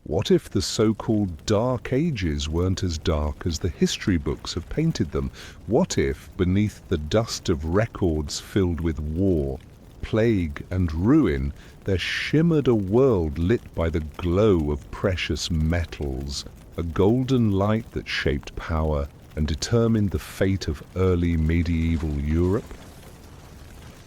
What if the so-called Dark Ages weren't as dark as the history books have painted them? What if, beneath the dust of records filled with war, plague and ruin, there shimmered a world lit by the glow of precious metals, a golden light that shaped power and determined the fate of early medieval Europe?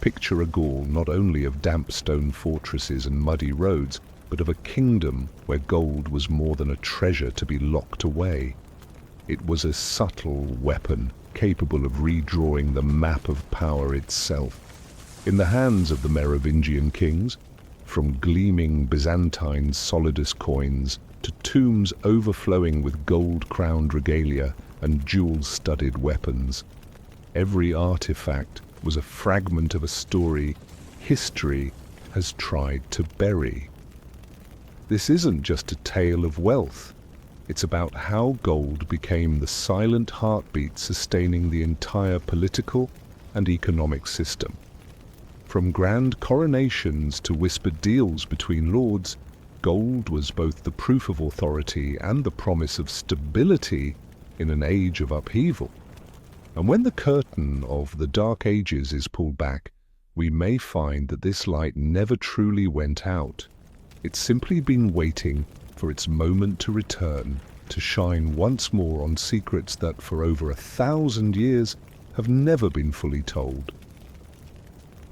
Picture a Gaul not only of damp stone fortresses and muddy roads, but of a kingdom where gold was more than a treasure to be locked away. It was a subtle weapon capable of redrawing the map of power itself. In the hands of the Merovingian kings, from gleaming Byzantine solidus coins to tombs overflowing with gold-crowned regalia and jewel-studded weapons, every artifact was a fragment of a story history has tried to bury. This isn't just a tale of wealth. It's about how gold became the silent heartbeat sustaining the entire political and economic system. From grand coronations to whispered deals between lords, gold was both the proof of authority and the promise of stability in an age of upheaval. And when the curtain of the Dark Ages is pulled back, we may find that this light never truly went out. It's simply been waiting for its moment to return, to shine once more on secrets that for over 1,000 years have never been fully told.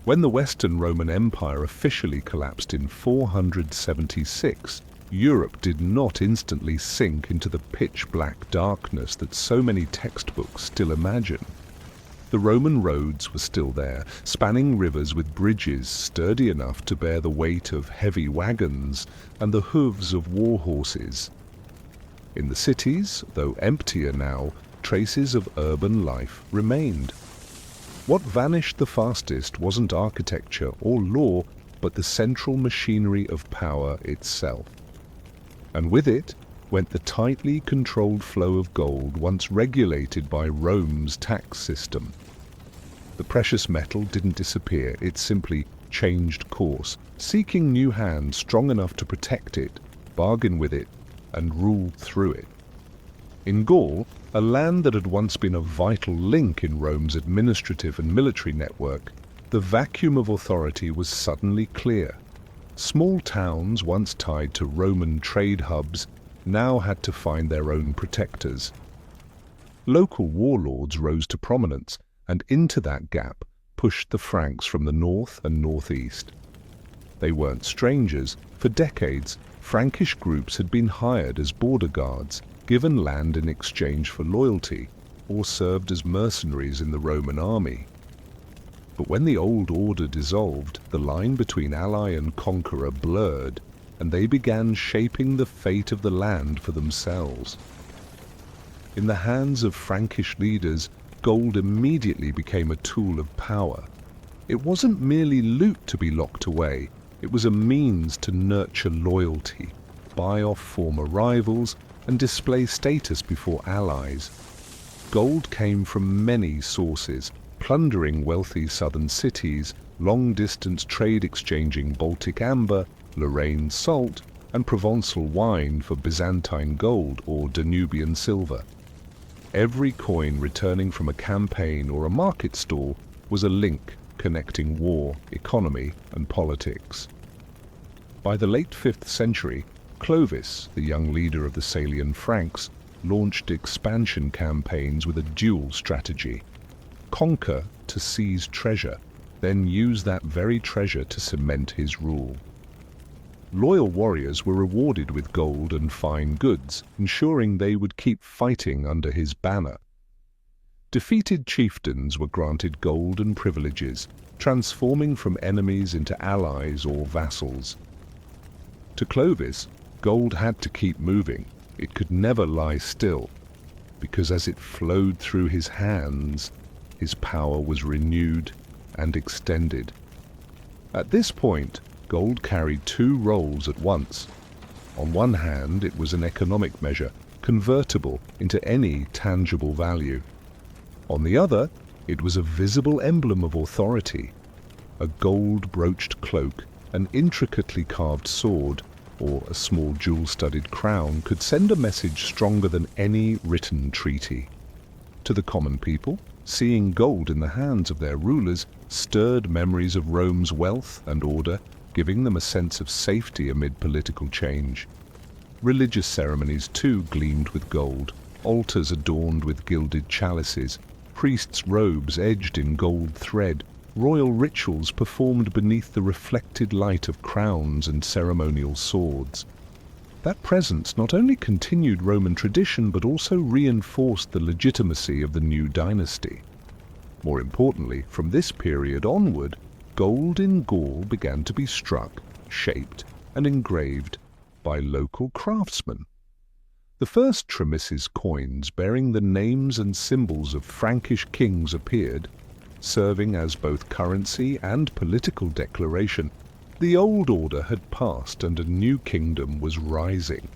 When the Western Roman Empire officially collapsed in 476, Europe did not instantly sink into the pitch-black darkness that so many textbooks still imagine. The Roman roads were still there, spanning rivers with bridges sturdy enough to bear the weight of heavy wagons and the hooves of war horses. In the cities, though emptier now, traces of urban life remained. What vanished the fastest wasn't architecture or law, but the central machinery of power itself. And with it went the tightly controlled flow of gold once regulated by Rome's tax system. The precious metal didn't disappear, it simply changed course, seeking new hands strong enough to protect it, bargain with it, and rule through it. In Gaul, a land that had once been a vital link in Rome's administrative and military network, the vacuum of authority was suddenly clear. Small towns, once tied to Roman trade hubs, now had to find their own protectors. Local warlords rose to prominence, and into that gap pushed the Franks from the north and northeast. They weren't strangers. For decades, Frankish groups had been hired as border guards, given land in exchange for loyalty, or served as mercenaries in the Roman army. But when the old order dissolved, the line between ally and conqueror blurred, and they began shaping the fate of the land for themselves. In the hands of Frankish leaders, gold immediately became a tool of power. It wasn't merely loot to be locked away, it was a means to nurture loyalty, buy off former rivals, and display status before allies. Gold came from many sources, plundering wealthy southern cities, long-distance trade exchanging Baltic amber, Lorraine salt, and Provençal wine for Byzantine gold or Danubian silver. Every coin returning from a campaign or a market stall was a link connecting war, economy, and politics. By the late 5th century, Clovis, the young leader of the Salian Franks, launched expansion campaigns with a dual strategy: conquer to seize treasure, then use that very treasure to cement his rule. Loyal warriors were rewarded with gold and fine goods, ensuring they would keep fighting under his banner. Defeated chieftains were granted gold and privileges, transforming from enemies into allies or vassals. To Clovis, gold had to keep moving. It could never lie still, because as it flowed through his hands, his power was renewed and extended. At this point, gold carried two roles at once. On one hand, it was an economic measure, convertible into any tangible value. On the other, it was a visible emblem of authority. A gold-broached cloak, an intricately carved sword, or a small jewel-studded crown, could send a message stronger than any written treaty. To the common people, seeing gold in the hands of their rulers stirred memories of Rome's wealth and order, giving them a sense of safety amid political change. Religious ceremonies too gleamed with gold, altars adorned with gilded chalices, priests' robes edged in gold thread, royal rituals performed beneath the reflected light of crowns and ceremonial swords. That presence not only continued Roman tradition but also reinforced the legitimacy of the new dynasty. More importantly, from this period onward, gold in Gaul began to be struck, shaped, and engraved by local craftsmen. The first Tremises coins bearing the names and symbols of Frankish kings appeared, serving as both currency and political declaration. The old order had passed and a new kingdom was rising.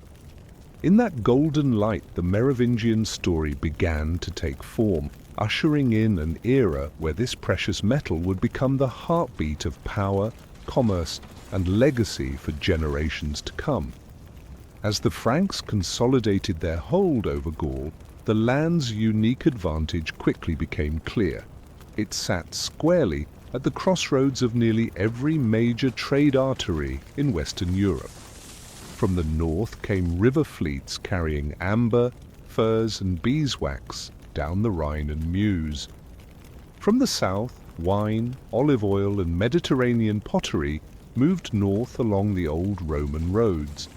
In that golden light, the Merovingian story began to take form, ushering in an era where this precious metal would become the heartbeat of power, commerce, and legacy for generations to come. As the Franks consolidated their hold over Gaul, the land's unique advantage quickly became clear. It sat squarely at the crossroads of nearly every major trade artery in Western Europe. From the north came river fleets carrying amber, furs, and beeswax down the Rhine and Meuse. From the south, wine, olive oil, and Mediterranean pottery moved north along the old Roman roads.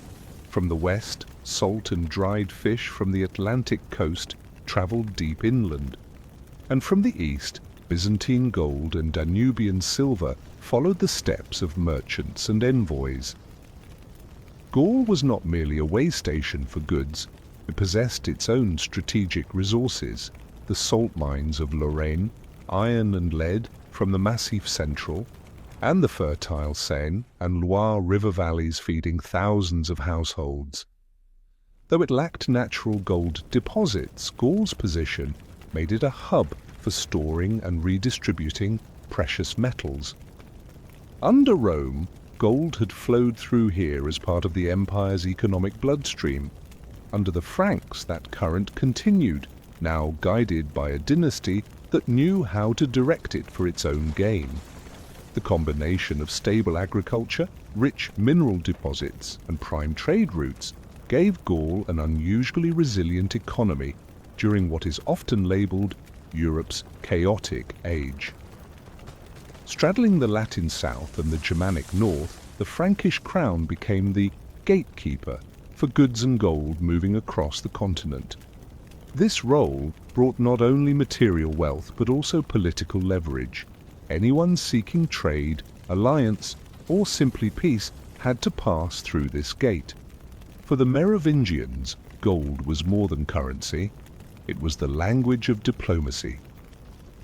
From the west, salt and dried fish from the Atlantic coast traveled deep inland. And from the east, Byzantine gold and Danubian silver followed the steps of merchants and envoys. Gaul was not merely a way station for goods. It possessed its own strategic resources, the salt mines of Lorraine, iron and lead from the Massif Central, and the fertile Seine and Loire river valleys feeding thousands of households. Though it lacked natural gold deposits, Gaul's position made it a hub for storing and redistributing precious metals. Under Rome, gold had flowed through here as part of the empire's economic bloodstream. Under the Franks, that current continued, now guided by a dynasty that knew how to direct it for its own gain. The combination of stable agriculture, rich mineral deposits, and prime trade routes gave Gaul an unusually resilient economy during what is often labelled Europe's chaotic age. Straddling the Latin south and the Germanic north, the Frankish crown became the gatekeeper for goods and gold moving across the continent. This role brought not only material wealth but also political leverage. Anyone seeking trade, alliance, or simply peace had to pass through this gate. For the Merovingians, gold was more than currency. It was the language of diplomacy.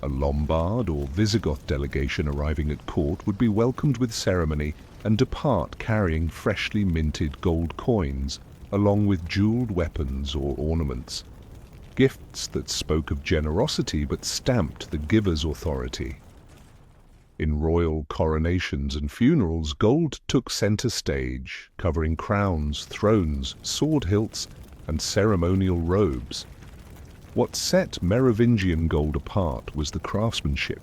A Lombard or Visigoth delegation arriving at court would be welcomed with ceremony and depart carrying freshly minted gold coins, along with jeweled weapons or ornaments. Gifts that spoke of generosity but stamped the giver's authority. In royal coronations and funerals, gold took center stage, covering crowns, thrones, sword hilts, and ceremonial robes. What set Merovingian gold apart was the craftsmanship.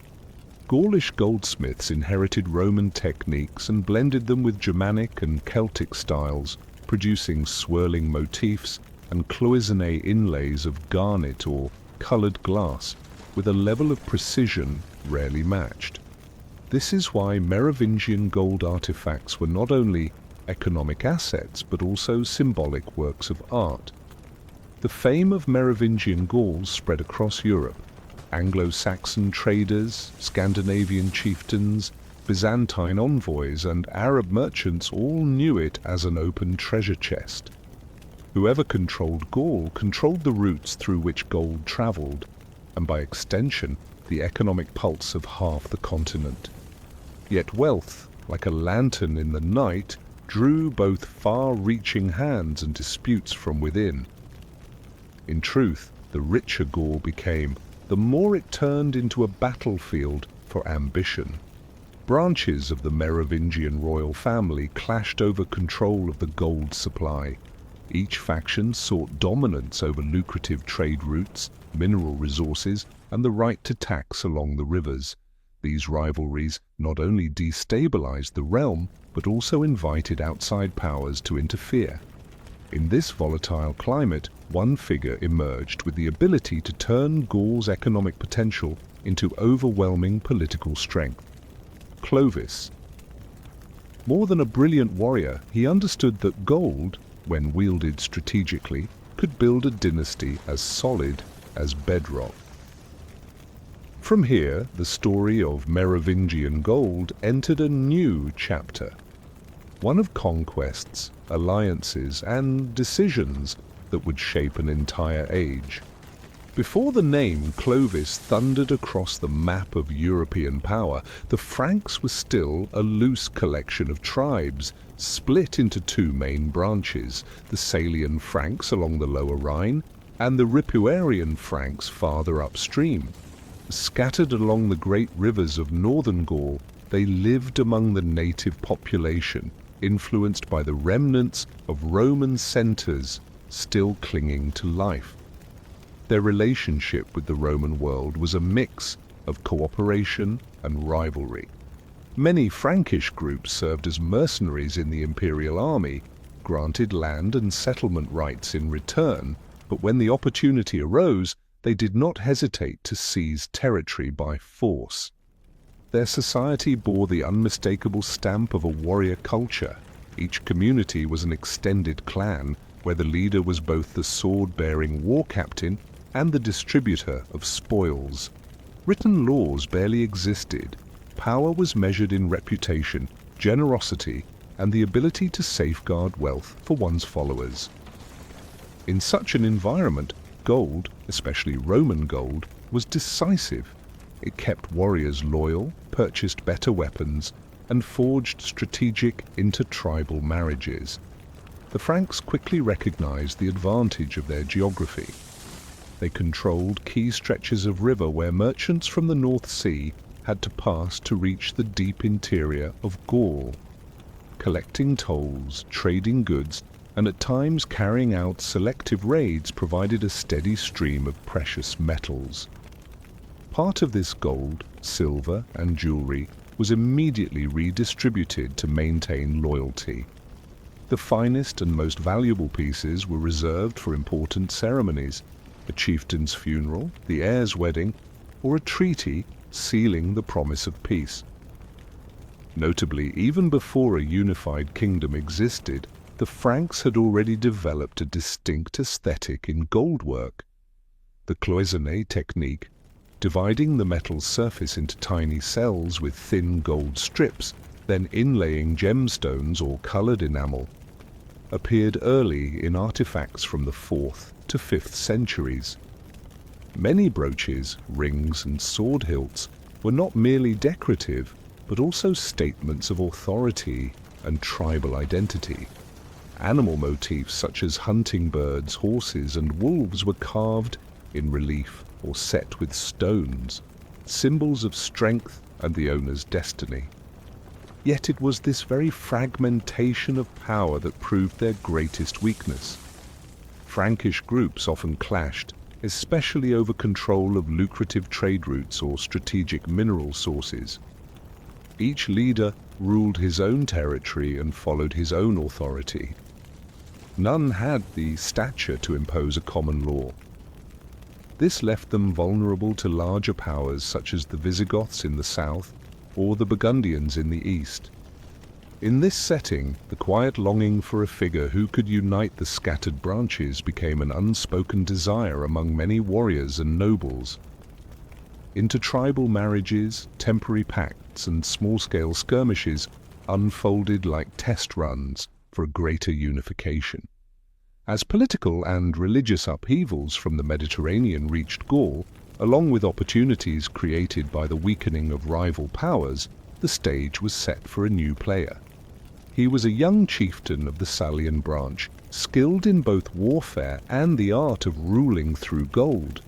Gaulish goldsmiths inherited Roman techniques and blended them with Germanic and Celtic styles, producing swirling motifs and cloisonné inlays of garnet or colored glass with a level of precision rarely matched. This is why Merovingian gold artifacts were not only economic assets but also symbolic works of art. The fame of Merovingian Gauls spread across Europe. Anglo-Saxon traders, Scandinavian chieftains, Byzantine envoys, and Arab merchants all knew it as an open treasure chest. Whoever controlled Gaul controlled the routes through which gold traveled, and by extension, the economic pulse of half the continent. Yet wealth, like a lantern in the night, drew both far-reaching hands and disputes from within. In truth, the richer Gaul became, the more it turned into a battlefield for ambition. Branches of the Merovingian royal family clashed over control of the gold supply. Each faction sought dominance over lucrative trade routes, mineral resources, and the right to tax along the rivers. These rivalries not only destabilized the realm, but also invited outside powers to interfere. In this volatile climate, one figure emerged with the ability to turn Gaul's economic potential into overwhelming political strength: Clovis. More than a brilliant warrior, he understood that gold, when wielded strategically, could build a dynasty as solid as bedrock. From here, the story of Merovingian gold entered a new chapter, one of conquests, alliances, and decisions that would shape an entire age. Before the name Clovis thundered across the map of European power, the Franks were still a loose collection of tribes, split into two main branches: the Salian Franks along the lower Rhine, and the Ripuarian Franks farther upstream. Scattered along the great rivers of northern Gaul, they lived among the native population, influenced by the remnants of Roman centers still clinging to life. Their relationship with the Roman world was a mix of cooperation and rivalry. Many Frankish groups served as mercenaries in the imperial army, granted land and settlement rights in return, but when the opportunity arose, they did not hesitate to seize territory by force. Their society bore the unmistakable stamp of a warrior culture. Each community was an extended clan, where the leader was both the sword-bearing war captain and the distributor of spoils. Written laws barely existed. Power was measured in reputation, generosity, and the ability to safeguard wealth for one's followers. In such an environment, gold, especially Roman gold, was decisive. It kept warriors loyal, purchased better weapons, and forged strategic intertribal marriages. The Franks quickly recognized the advantage of their geography. They controlled key stretches of river where merchants from the North Sea had to pass to reach the deep interior of Gaul, collecting tolls, trading goods, and at times carrying out selective raids provided a steady stream of precious metals. Part of this gold, silver, and jewelry was immediately redistributed to maintain loyalty. The finest and most valuable pieces were reserved for important ceremonies: a chieftain's funeral, the heir's wedding, or a treaty sealing the promise of peace. Notably, even before a unified kingdom existed, the Franks had already developed a distinct aesthetic in goldwork. The cloisonné technique, dividing the metal's surface into tiny cells with thin gold strips, then inlaying gemstones or colored enamel, appeared early in artifacts from the 4th to 5th centuries. Many brooches, rings, and sword hilts were not merely decorative, but also statements of authority and tribal identity. Animal motifs such as hunting birds, horses, and wolves were carved in relief or set with stones, symbols of strength and the owner's destiny. Yet it was this very fragmentation of power that proved their greatest weakness. Frankish groups often clashed, especially over control of lucrative trade routes or strategic mineral sources. Each leader ruled his own territory and followed his own authority. None had the stature to impose a common law. This left them vulnerable to larger powers such as the Visigoths in the south or the Burgundians in the east. In this setting, the quiet longing for a figure who could unite the scattered branches became an unspoken desire among many warriors and nobles. Intertribal marriages, temporary pacts, and small-scale skirmishes unfolded like test runs for a greater unification. As political and religious upheavals from the Mediterranean reached Gaul, along with opportunities created by the weakening of rival powers, the stage was set for a new player. He was a young chieftain of the Salian branch, skilled in both warfare and the art of ruling through gold.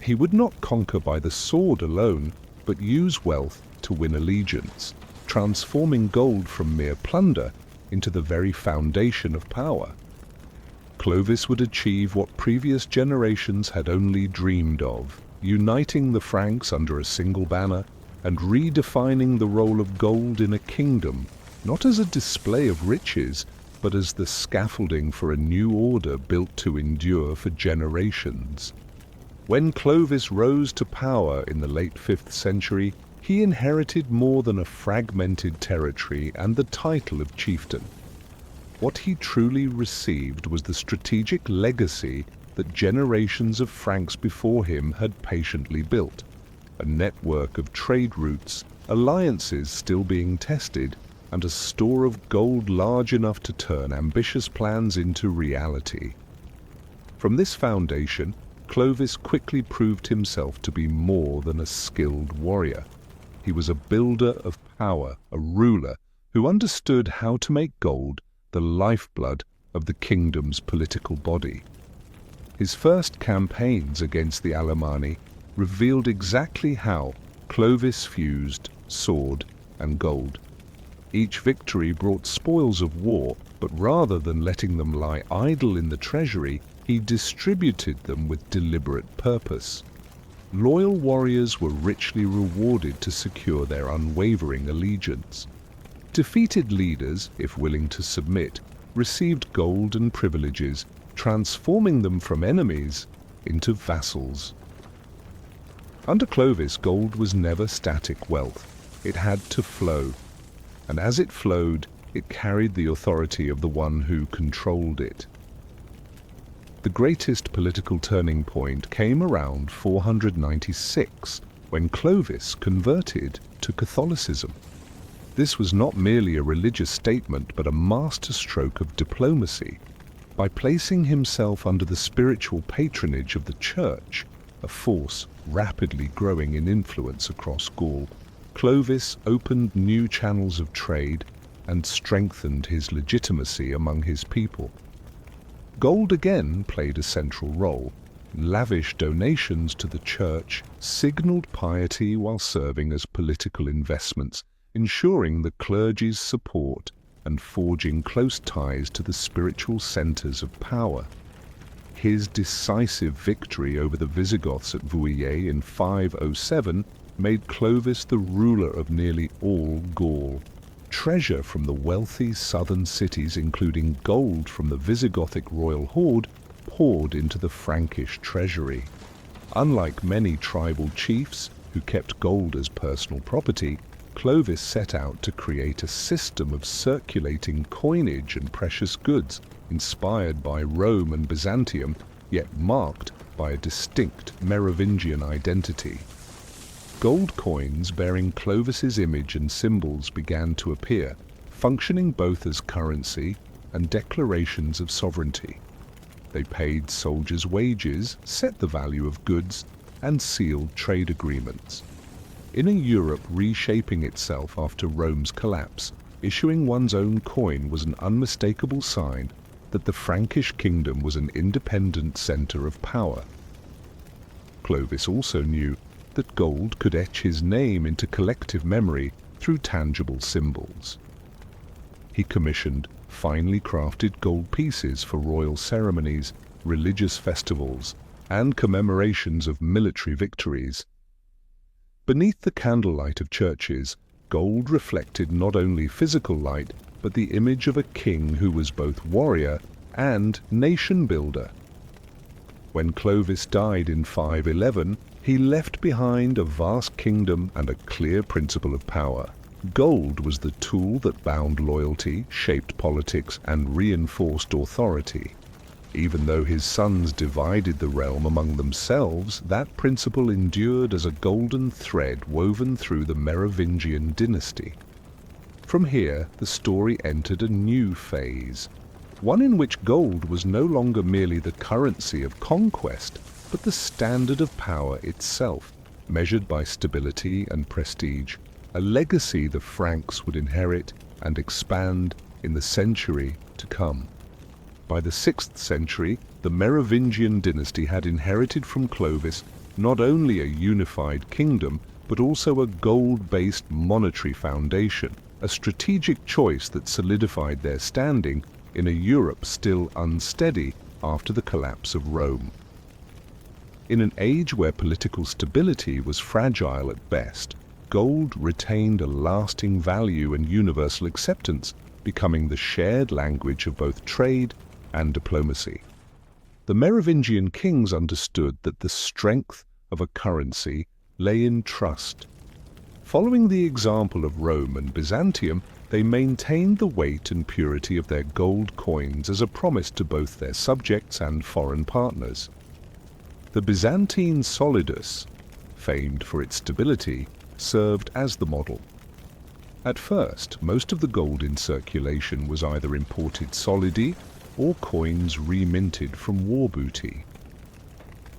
He would not conquer by the sword alone, but use wealth to win allegiance, transforming gold from mere plunder into the very foundation of power. Clovis would achieve what previous generations had only dreamed of, uniting the Franks under a single banner and redefining the role of gold in a kingdom, not as a display of riches, but as the scaffolding for a new order built to endure for generations. When Clovis rose to power in the late 5th century, he inherited more than a fragmented territory and the title of chieftain. What he truly received was the strategic legacy that generations of Franks before him had patiently built, a network of trade routes, alliances still being tested, and a store of gold large enough to turn ambitious plans into reality. From this foundation, Clovis quickly proved himself to be more than a skilled warrior. He was a builder of power, a ruler who understood how to make gold the lifeblood of the kingdom's political body. His first campaigns against the Alemanni revealed exactly how Clovis fused sword and gold. Each victory brought spoils of war, but rather than letting them lie idle in the treasury, he distributed them with deliberate purpose. Loyal warriors were richly rewarded to secure their unwavering allegiance. Defeated leaders, if willing to submit, received gold and privileges, transforming them from enemies into vassals. Under Clovis, gold was never static wealth. It had to flow, and as it flowed, it carried the authority of the one who controlled it. The greatest political turning point came around 496, when Clovis converted to Catholicism. This was not merely a religious statement, but a masterstroke of diplomacy. By placing himself under the spiritual patronage of the Church, a force rapidly growing in influence across Gaul, Clovis opened new channels of trade and strengthened his legitimacy among his people. Gold again played a central role. Lavish donations to the Church signaled piety while serving as political investments, ensuring the clergy's support and forging close ties to the spiritual centers of power. His decisive victory over the Visigoths at Vouillé in 507 made Clovis the ruler of nearly all Gaul. Treasure from the wealthy southern cities, including gold from the Visigothic royal hoard, poured into the Frankish treasury. Unlike many tribal chiefs who kept gold as personal property, Clovis set out to create a system of circulating coinage and precious goods, inspired by Rome and Byzantium, yet marked by a distinct Merovingian identity. Gold coins bearing Clovis's image and symbols began to appear, functioning both as currency and declarations of sovereignty. They paid soldiers' wages, set the value of goods, and sealed trade agreements. In a Europe reshaping itself after Rome's collapse, issuing one's own coin was an unmistakable sign that the Frankish kingdom was an independent center of power. Clovis also knew that gold could etch his name into collective memory through tangible symbols. He commissioned finely crafted gold pieces for royal ceremonies, religious festivals, and commemorations of military victories. Beneath the candlelight of churches, gold reflected not only physical light, but the image of a king who was both warrior and nation-builder. When Clovis died in 511, he left behind a vast kingdom and a clear principle of power. Gold was the tool that bound loyalty, shaped politics, and reinforced authority. Even though his sons divided the realm among themselves, that principle endured as a golden thread woven through the Merovingian dynasty. From here, the story entered a new phase, one in which gold was no longer merely the currency of conquest, but the standard of power itself, measured by stability and prestige, a legacy the Franks would inherit and expand in the century to come. By the 6th century, the Merovingian dynasty had inherited from Clovis not only a unified kingdom, but also a gold-based monetary foundation, a strategic choice that solidified their standing in a Europe still unsteady after the collapse of Rome. In an age where political stability was fragile at best, gold retained a lasting value and universal acceptance, becoming the shared language of both trade and diplomacy. The Merovingian kings understood that the strength of a currency lay in trust. Following the example of Rome and Byzantium, they maintained the weight and purity of their gold coins as a promise to both their subjects and foreign partners. The Byzantine solidus, famed for its stability, served as the model. At first, most of the gold in circulation was either imported solidi or coins reminted from war booty.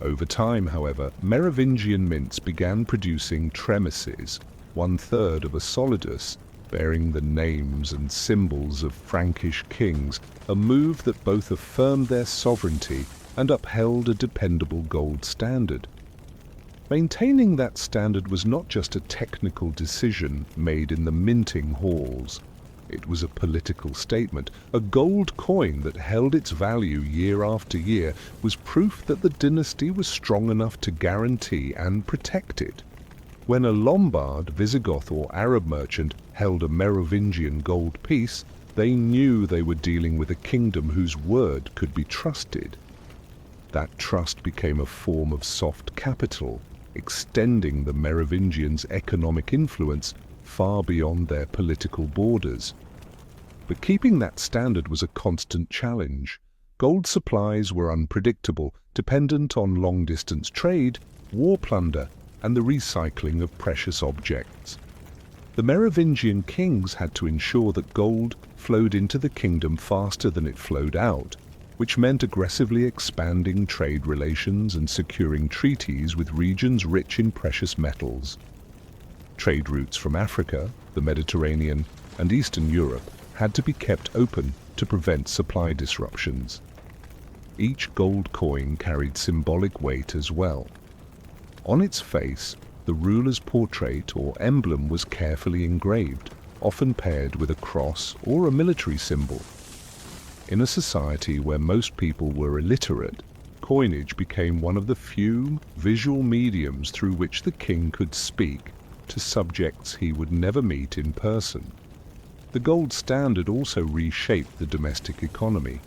Over time, however, Merovingian mints began producing tremises, 1/3 of a solidus, bearing the names and symbols of Frankish kings, a move that both affirmed their sovereignty and upheld a dependable gold standard. Maintaining that standard was not just a technical decision made in the minting halls. It was a political statement. A gold coin that held its value year after year was proof that the dynasty was strong enough to guarantee and protect it. When a Lombard, Visigoth or Arab merchant held a Merovingian gold piece, they knew they were dealing with a kingdom whose word could be trusted. That trust became a form of soft capital, extending the Merovingians' economic influence far beyond their political borders. But keeping that standard was a constant challenge. Gold supplies were unpredictable, dependent on long-distance trade, war plunder, and the recycling of precious objects. The Merovingian kings had to ensure that gold flowed into the kingdom faster than it flowed out, which meant aggressively expanding trade relations and securing treaties with regions rich in precious metals. Trade routes from Africa, the Mediterranean, and Eastern Europe had to be kept open to prevent supply disruptions. Each gold coin carried symbolic weight as well. On its face, the ruler's portrait or emblem was carefully engraved, often paired with a cross or a military symbol. In a society where most people were illiterate, coinage became one of the few visual mediums through which the king could speak to subjects he would never meet in person. The gold standard also reshaped the domestic economy.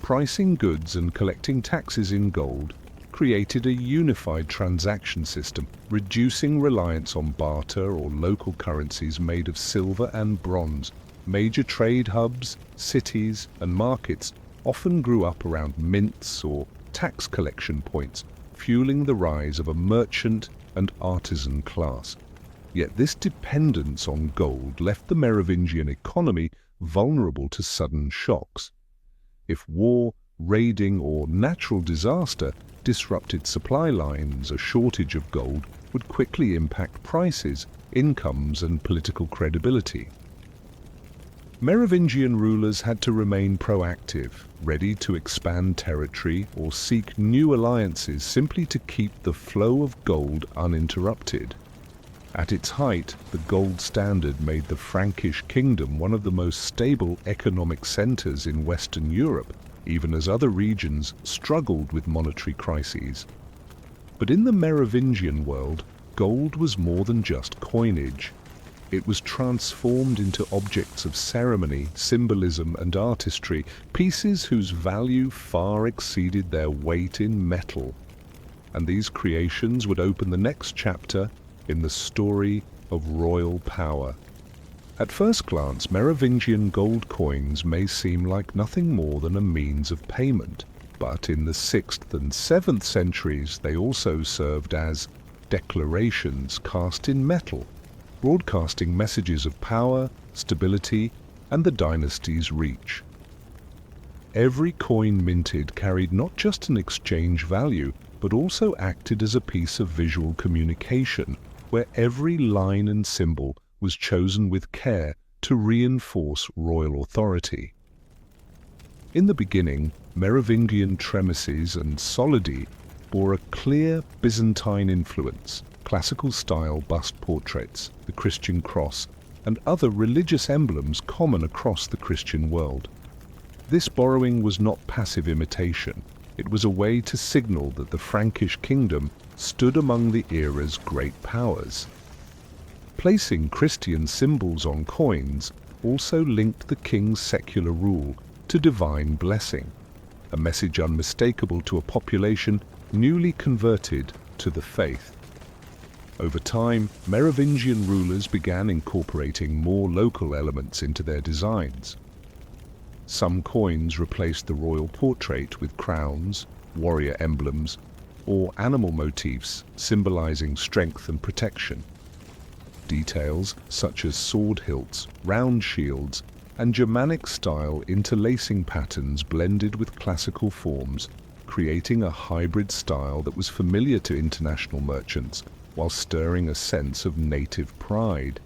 Pricing goods and collecting taxes in gold created a unified transaction system, reducing reliance on barter or local currencies made of silver and bronze. Major trade hubs, cities, and markets often grew up around mints or tax collection points, fueling the rise of a merchant and artisan class. Yet this dependence on gold left the Merovingian economy vulnerable to sudden shocks. If war, raiding, or natural disaster disrupted supply lines, a shortage of gold would quickly impact prices, incomes, and political credibility. Merovingian rulers had to remain proactive, ready to expand territory or seek new alliances simply to keep the flow of gold uninterrupted. At its height, the gold standard made the Frankish kingdom one of the most stable economic centers in Western Europe, even as other regions struggled with monetary crises. But in the Merovingian world, gold was more than just coinage. It was transformed into objects of ceremony, symbolism, and artistry, pieces whose value far exceeded their weight in metal. And these creations would open the next chapter in the story of royal power. At first glance, Merovingian gold coins may seem like nothing more than a means of payment, but in the 6th and 7th centuries they also served as declarations cast in metal, broadcasting messages of power, stability, and the dynasty's reach. Every coin minted carried not just an exchange value, but also acted as a piece of visual communication, where every line and symbol was chosen with care to reinforce royal authority. In the beginning, Merovingian tremises and solidi bore a clear Byzantine influence, classical-style bust portraits, the Christian cross, and other religious emblems common across the Christian world. This borrowing was not passive imitation. It was a way to signal that the Frankish kingdom stood among the era's great powers. Placing Christian symbols on coins also linked the king's secular rule to divine blessing, a message unmistakable to a population newly converted to the faith. Over time, Merovingian rulers began incorporating more local elements into their designs. Some coins replaced the royal portrait with crowns, warrior emblems, or animal motifs symbolizing strength and protection. Details such as sword hilts, round shields, and Germanic-style interlacing patterns blended with classical forms, creating a hybrid style that was familiar to international merchants while stirring a sense of native pride.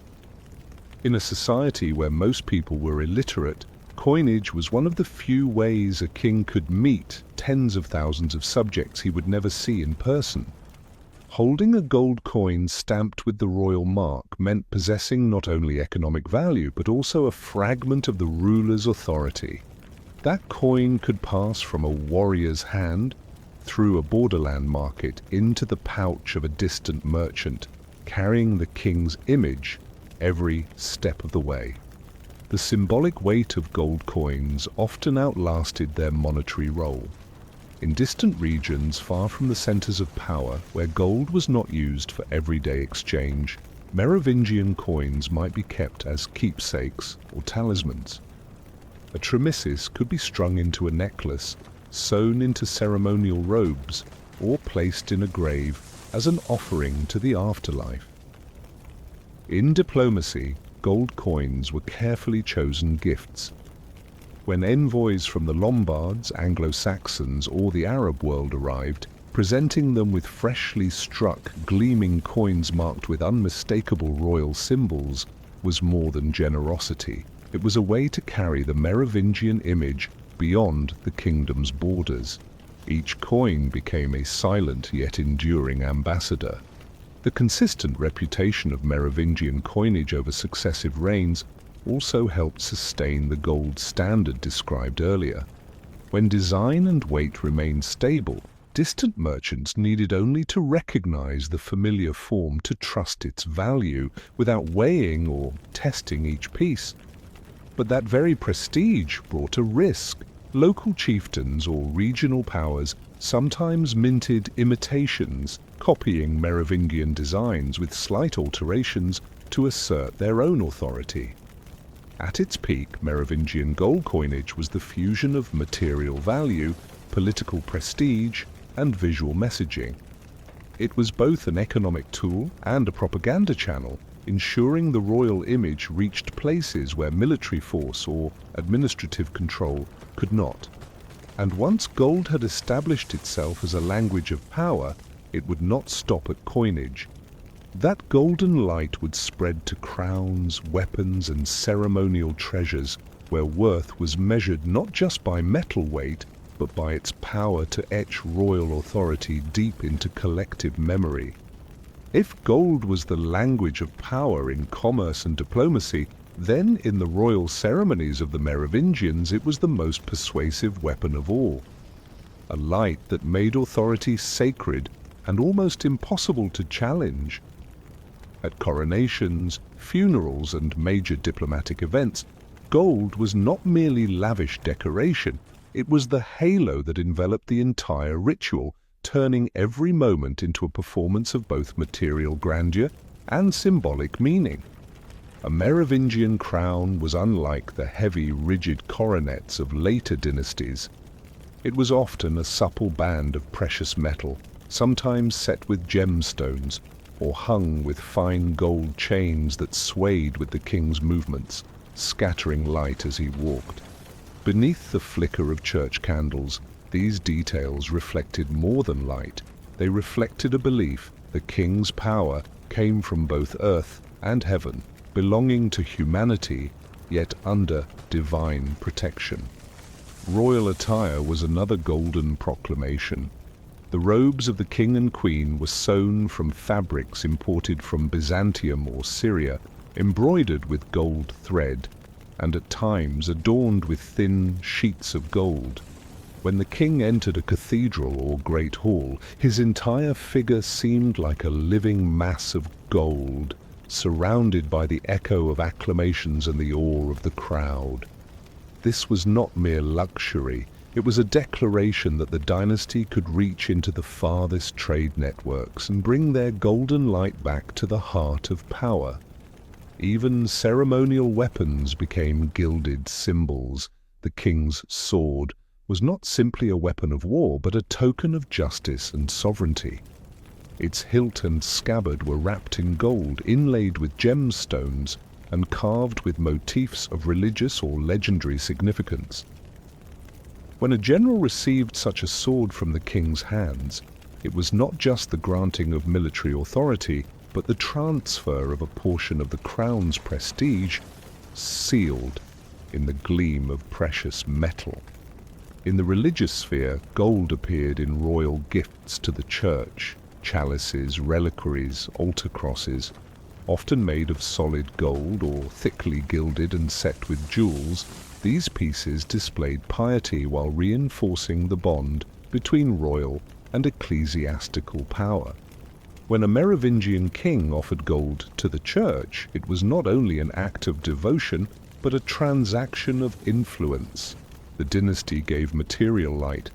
In a society where most people were illiterate, coinage was one of the few ways a king could meet tens of thousands of subjects he would never see in person. Holding a gold coin stamped with the royal mark meant possessing not only economic value but also a fragment of the ruler's authority. That coin could pass from a warrior's hand through a borderland market into the pouch of a distant merchant, carrying the king's image every step of the way. The symbolic weight of gold coins often outlasted their monetary role. In distant regions far from the centers of power, where gold was not used for everyday exchange, Merovingian coins might be kept as keepsakes or talismans. A tremisis could be strung into a necklace, sewn into ceremonial robes, or placed in a grave as an offering to the afterlife. In diplomacy, gold coins were carefully chosen gifts. When envoys from the Lombards, Anglo-Saxons, or the Arab world arrived, presenting them with freshly struck, gleaming coins marked with unmistakable royal symbols was more than generosity. It was a way to carry the Merovingian image beyond the kingdom's borders. Each coin became a silent yet enduring ambassador. The consistent reputation of Merovingian coinage over successive reigns also helped sustain the gold standard described earlier. When design and weight remained stable, distant merchants needed only to recognize the familiar form to trust its value without weighing or testing each piece. But that very prestige brought a risk. Local chieftains or regional powers sometimes minted imitations, copying Merovingian designs with slight alterations to assert their own authority. At its peak, Merovingian gold coinage was the fusion of material value, political prestige, and visual messaging. It was both an economic tool and a propaganda channel, ensuring the royal image reached places where military force or administrative control could not. And once gold had established itself as a language of power, it would not stop at coinage. That golden light would spread to crowns, weapons, and ceremonial treasures, where worth was measured not just by metal weight, but by its power to etch royal authority deep into collective memory. If gold was the language of power in commerce and diplomacy, then in the royal ceremonies of the Merovingians it was the most persuasive weapon of all. A light that made authority sacred and almost impossible to challenge. At coronations, funerals, and major diplomatic events, gold was not merely lavish decoration, it was the halo that enveloped the entire ritual, turning every moment into a performance of both material grandeur and symbolic meaning. A Merovingian crown was unlike the heavy, rigid coronets of later dynasties. It was often a supple band of precious metal, sometimes set with gemstones, or hung with fine gold chains that swayed with the king's movements, scattering light as he walked. Beneath the flicker of church candles, these details reflected more than light. They reflected a belief the king's power came from both earth and heaven, belonging to humanity, yet under divine protection. Royal attire was another golden proclamation. The robes of the king and queen were sewn from fabrics imported from Byzantium or Syria, embroidered with gold thread, and at times adorned with thin sheets of gold. When the king entered a cathedral or great hall, his entire figure seemed like a living mass of gold, surrounded by the echo of acclamations and the awe of the crowd. This was not mere luxury. It was a declaration that the dynasty could reach into the farthest trade networks and bring their golden light back to the heart of power. Even ceremonial weapons became gilded symbols. The king's sword was not simply a weapon of war, but a token of justice and sovereignty. Its hilt and scabbard were wrapped in gold, inlaid with gemstones, and carved with motifs of religious or legendary significance. When a general received such a sword from the king's hands, it was not just the granting of military authority, but the transfer of a portion of the crown's prestige, sealed in the gleam of precious metal. In the religious sphere, gold appeared in royal gifts to the church: chalices, reliquaries, altar crosses, often made of solid gold or thickly gilded and set with jewels. These pieces displayed piety while reinforcing the bond between royal and ecclesiastical power. When a Merovingian king offered gold to the church, it was not only an act of devotion, but a transaction of influence. The dynasty gave material light,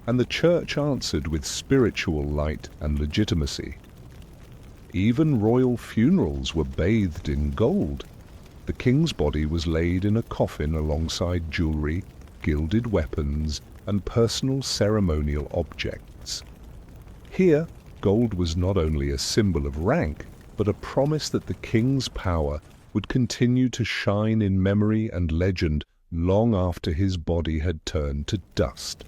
and the church answered with spiritual light and legitimacy. Even royal funerals were bathed in gold. The king's body was laid in a coffin alongside jewelry, gilded weapons, and personal ceremonial objects. Here, gold was not only a symbol of rank, but a promise that the king's power would continue to shine in memory and legend long after his body had turned to dust.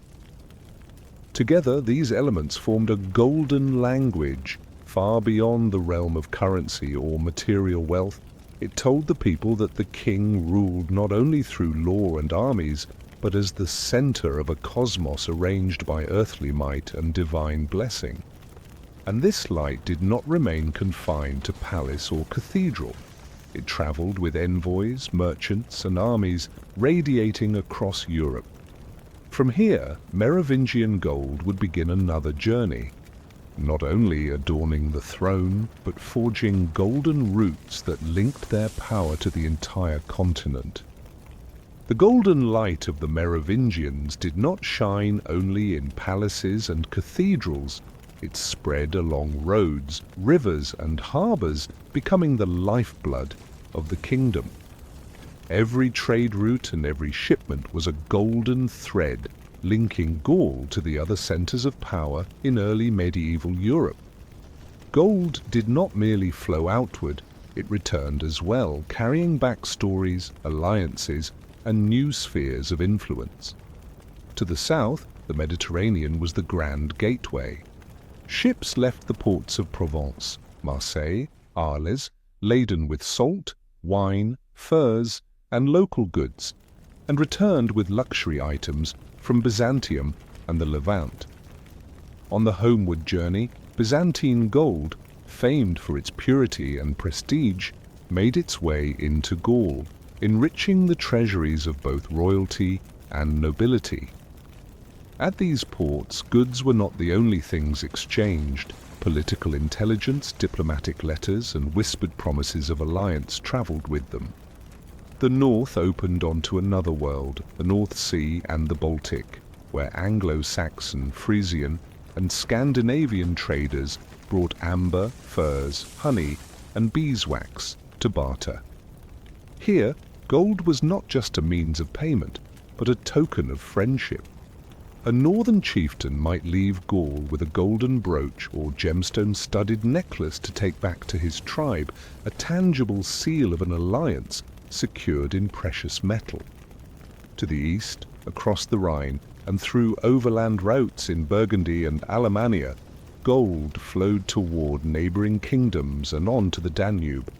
Together, these elements formed a golden language, far beyond the realm of currency or material wealth. It told the people that the king ruled not only through law and armies, but as the center of a cosmos arranged by earthly might and divine blessing. And this light did not remain confined to palace or cathedral. It traveled with envoys, merchants, and armies radiating across Europe. From here, Merovingian gold would begin another journey, not only adorning the throne, but forging golden roots that linked their power to the entire continent. The golden light of the Merovingians did not shine only in palaces and cathedrals. It spread along roads, rivers, and harbors, becoming the lifeblood of the kingdom. Every trade route and every shipment was a golden thread, linking Gaul to the other centers of power in early medieval Europe. Gold did not merely flow outward, it returned as well, carrying back stories, alliances, and new spheres of influence. To the south, the Mediterranean was the grand gateway. Ships left the ports of Provence, Marseille, Arles, laden with salt, wine, furs, and local goods, and returned with luxury items from Byzantium and the Levant. On the homeward journey, Byzantine gold, famed for its purity and prestige, made its way into Gaul, enriching the treasuries of both royalty and nobility. At these ports, goods were not the only things exchanged. Political intelligence, diplomatic letters, and whispered promises of alliance traveled with them. The north opened onto another world, the North Sea and the Baltic, where Anglo-Saxon, Frisian, and Scandinavian traders brought amber, furs, honey, and beeswax to barter. Here, gold was not just a means of payment, but a token of friendship. A northern chieftain might leave Gaul with a golden brooch or gemstone-studded necklace to take back to his tribe, a tangible seal of an alliance secured in precious metal. To the east, across the Rhine, and through overland routes in Burgundy and Alemannia, gold flowed toward neighboring kingdoms and on to the Danube.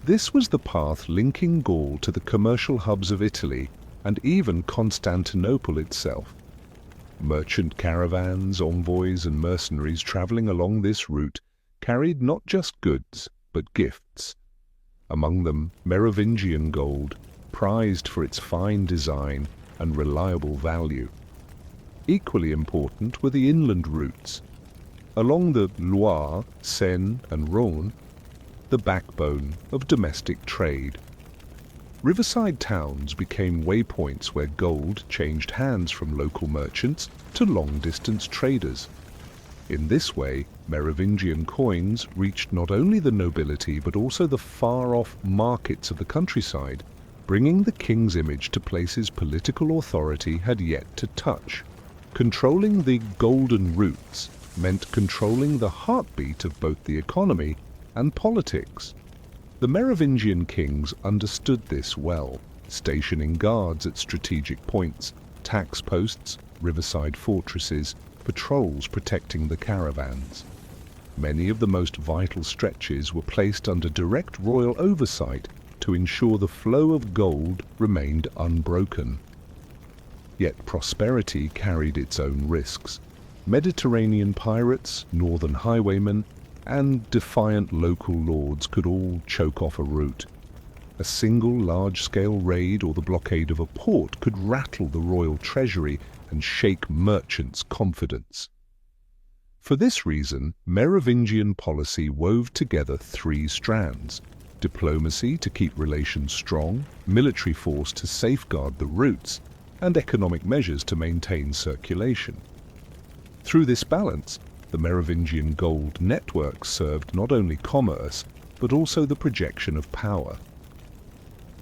This was the path linking Gaul to the commercial hubs of Italy and even Constantinople itself. Merchant caravans, envoys, and mercenaries traveling along this route carried not just goods, but gifts. Among them, Merovingian gold, prized for its fine design and reliable value. Equally important were the inland routes. Along the Loire, Seine, and Rhône, the backbone of domestic trade. Riverside towns became waypoints where gold changed hands from local merchants to long-distance traders. In this way, Merovingian coins reached not only the nobility but also the far-off markets of the countryside, bringing the king's image to places political authority had yet to touch. Controlling the golden routes meant controlling the heartbeat of both the economy and politics. The Merovingian kings understood this well, stationing guards at strategic points, tax posts, riverside fortresses, patrols protecting the caravans. Many of the most vital stretches were placed under direct royal oversight to ensure the flow of gold remained unbroken. Yet prosperity carried its own risks. Mediterranean pirates, northern highwaymen, and defiant local lords could all choke off a route. A single large-scale raid or the blockade of a port could rattle the royal treasury and shake merchants' confidence. For this reason, Merovingian policy wove together three strands: diplomacy to keep relations strong, military force to safeguard the routes, and economic measures to maintain circulation. Through this balance, the Merovingian gold network served not only commerce, but also the projection of power.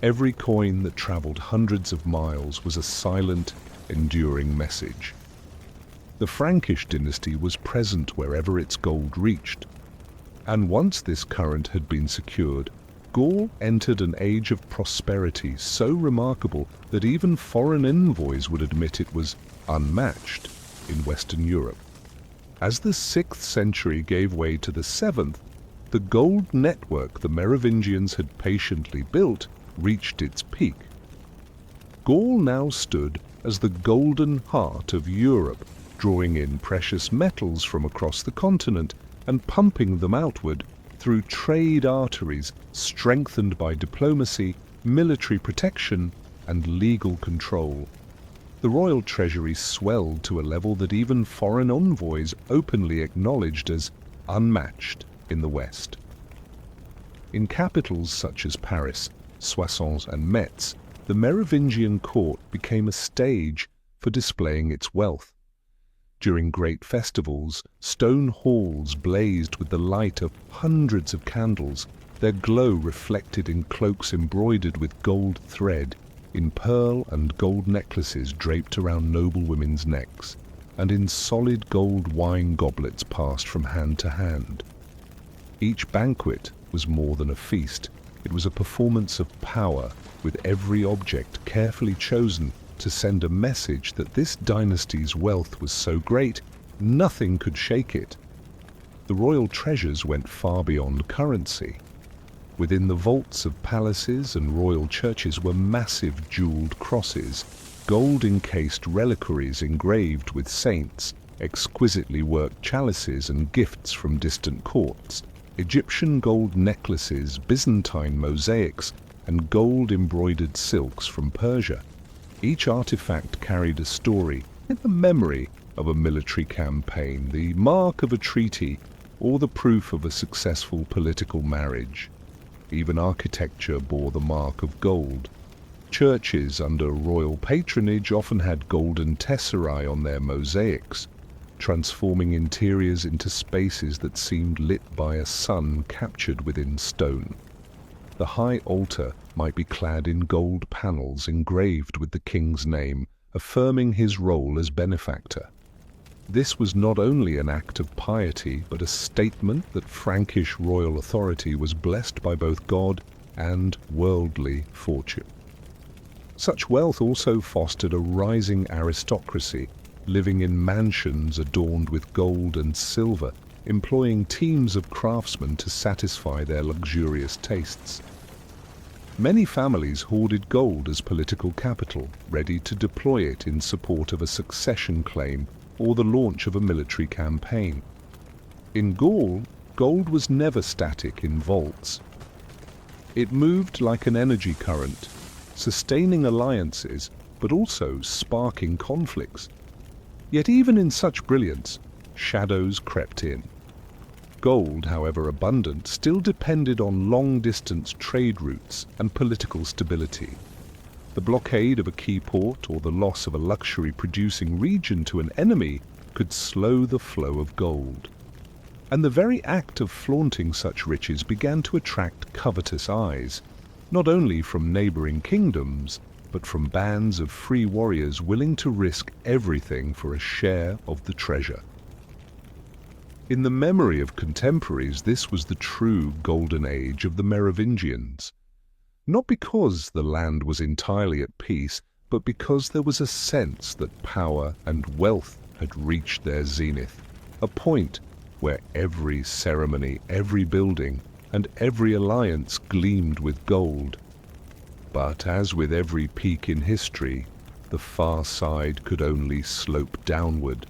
Every coin that traveled hundreds of miles was a silent, enduring message. The Frankish dynasty was present wherever its gold reached. And once this current had been secured, Gaul entered an age of prosperity so remarkable that even foreign envoys would admit it was unmatched in Western Europe. As the 6th century gave way to the 7th, the gold network the Merovingians had patiently built reached its peak. Gaul now stood as the golden heart of Europe, drawing in precious metals from across the continent and pumping them outward through trade arteries strengthened by diplomacy, military protection, and legal control. The royal treasury swelled to a level that even foreign envoys openly acknowledged as unmatched in the West. In capitals such as Paris, Soissons, and Metz, the Merovingian court became a stage for displaying its wealth. During great festivals, stone halls blazed with the light of hundreds of candles, their glow reflected in cloaks embroidered with gold thread, in pearl and gold necklaces draped around noble women's necks, and in solid gold wine goblets passed from hand to hand. Each banquet was more than a feast. It was a performance of power, with every object carefully chosen to send a message that this dynasty's wealth was so great, nothing could shake it. The royal treasures went far beyond currency. Within the vaults of palaces and royal churches were massive jeweled crosses, gold-encased reliquaries engraved with saints, exquisitely worked chalices and gifts from distant courts, Egyptian gold necklaces, Byzantine mosaics, and gold-embroidered silks from Persia. Each artifact carried a story, the memory of a military campaign, the mark of a treaty, or the proof of a successful political marriage. Even architecture bore the mark of gold. Churches under royal patronage often had golden tesserae on their mosaics, transforming interiors into spaces that seemed lit by a sun captured within stone. The high altar might be clad in gold panels engraved with the king's name, affirming his role as benefactor. This was not only an act of piety, but a statement that Frankish royal authority was blessed by both God and worldly fortune. Such wealth also fostered a rising aristocracy, living in mansions adorned with gold and silver, employing teams of craftsmen to satisfy their luxurious tastes. Many families hoarded gold as political capital, ready to deploy it in support of a succession claim or the launch of a military campaign. In Gaul, gold was never static in vaults. It moved like an energy current, sustaining alliances but also sparking conflicts. Yet even in such brilliance, shadows crept in. Gold, however abundant, still depended on long-distance trade routes and political stability. The blockade of a key port or the loss of a luxury-producing region to an enemy could slow the flow of gold. And the very act of flaunting such riches began to attract covetous eyes, not only from neighboring kingdoms, but from bands of free warriors willing to risk everything for a share of the treasure. In the memory of contemporaries, this was the true golden age of the Merovingians. Not because the land was entirely at peace, but because there was a sense that power and wealth had reached their zenith, a point where every ceremony, every building, and every alliance gleamed with gold. But as with every peak in history, the far side could only slope downward.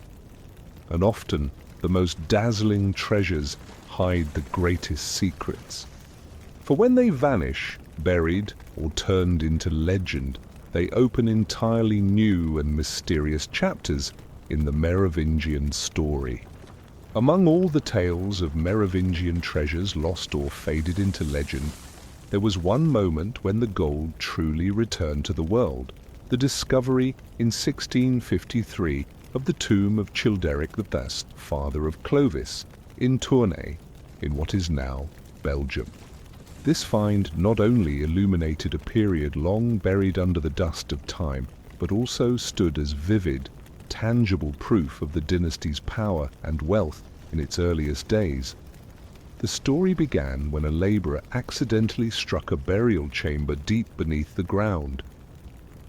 And often, the most dazzling treasures hide the greatest secrets. For when they vanish, buried or turned into legend, they open entirely new and mysterious chapters in the Merovingian story. Among all the tales of Merovingian treasures lost or faded into legend, there was one moment when the gold truly returned to the world, the discovery in 1653 of the tomb of Childeric I, father of Clovis, in Tournai, in what is now Belgium. This find not only illuminated a period long buried under the dust of time, but also stood as vivid, tangible proof of the dynasty's power and wealth in its earliest days. The story began when a labourer accidentally struck a burial chamber deep beneath the ground.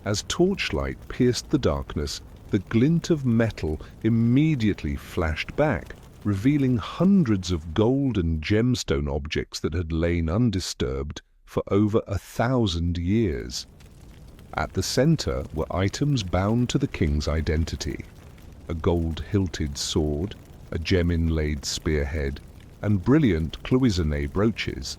As torchlight pierced the darkness, the glint of metal immediately flashed back, revealing hundreds of gold and gemstone objects that had lain undisturbed for over 1,000 years. At the centre were items bound to the king's identity: a gold-hilted sword, a gem-inlaid spearhead, and brilliant cloisonné brooches.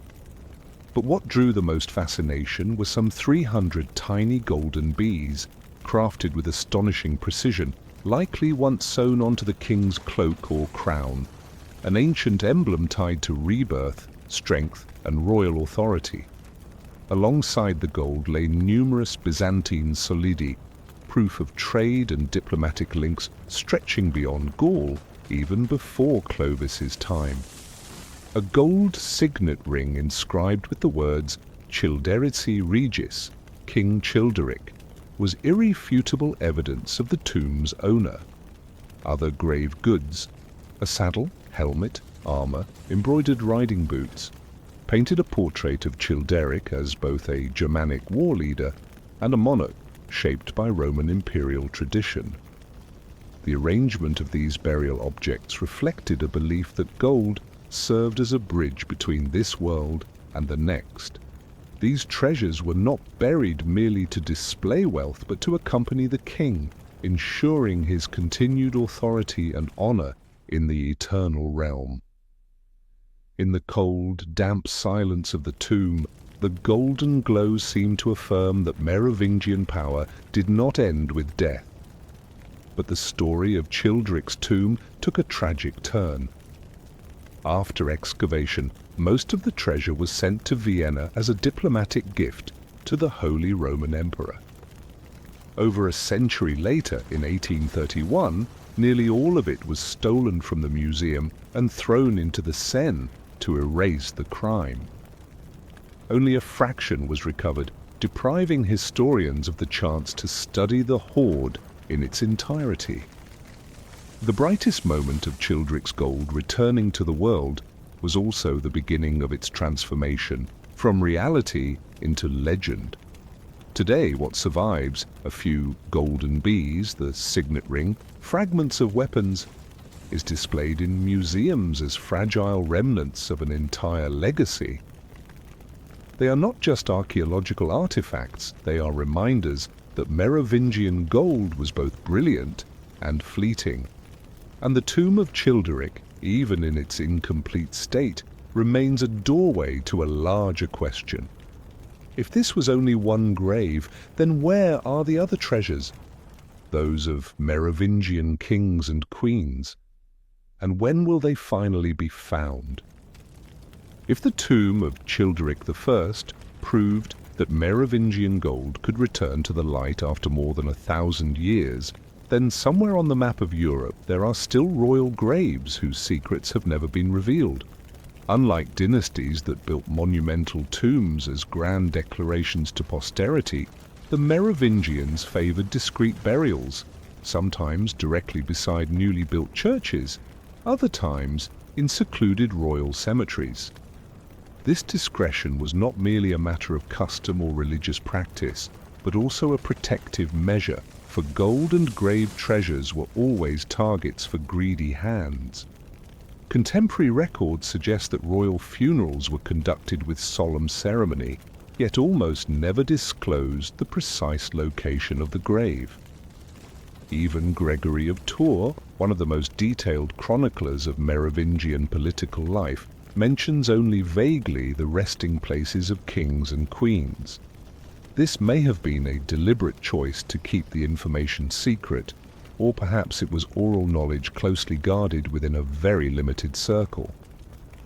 But what drew the most fascination were some 300 tiny golden bees, crafted with astonishing precision, likely once sewn onto the king's cloak or crown, an ancient emblem tied to rebirth, strength, and royal authority. Alongside the gold lay numerous Byzantine solidi, proof of trade and diplomatic links stretching beyond Gaul, even before Clovis's time. A gold signet ring inscribed with the words Childerici Regis, King Childeric, was irrefutable evidence of the tomb's owner. Other grave goods, a saddle, helmet, armour, embroidered riding boots, painted a portrait of Childeric as both a Germanic war leader and a monarch shaped by Roman imperial tradition. The arrangement of these burial objects reflected a belief that gold served as a bridge between this world and the next. These treasures were not buried merely to display wealth, but to accompany the king, ensuring his continued authority and honor in the eternal realm. In the cold, damp silence of the tomb, the golden glow seemed to affirm that Merovingian power did not end with death. But the story of Childeric's tomb took a tragic turn. After excavation, most of the treasure was sent to Vienna as a diplomatic gift to the Holy Roman Emperor. Over a century later, in 1831, nearly all of it was stolen from the museum and thrown into the Seine to erase the crime. Only a fraction was recovered, depriving historians of the chance to study the hoard in its entirety. The brightest moment of Childeric's gold returning to the world was also the beginning of its transformation from reality into legend. Today, what survives, a few golden bees, the signet ring, fragments of weapons, is displayed in museums as fragile remnants of an entire legacy. They are not just archaeological artifacts, they are reminders that Merovingian gold was both brilliant and fleeting, And the tomb of Childeric, even in its incomplete state, remains a doorway to a larger question. If this was only one grave, then where are the other treasures? Those of Merovingian kings and queens. And when will they finally be found? If the tomb of Childeric I proved that Merovingian gold could return to the light after more than 1,000 years, then somewhere on the map of Europe there are still royal graves whose secrets have never been revealed. Unlike dynasties that built monumental tombs as grand declarations to posterity, the Merovingians favoured discreet burials, sometimes directly beside newly built churches, other times in secluded royal cemeteries. This discretion was not merely a matter of custom or religious practice, but also a protective measure, for gold and grave treasures were always targets for greedy hands. Contemporary records suggest that royal funerals were conducted with solemn ceremony, yet almost never disclosed the precise location of the grave. Even Gregory of Tours, one of the most detailed chroniclers of Merovingian political life, mentions only vaguely the resting places of kings and queens. This may have been a deliberate choice to keep the information secret, or perhaps it was oral knowledge closely guarded within a very limited circle.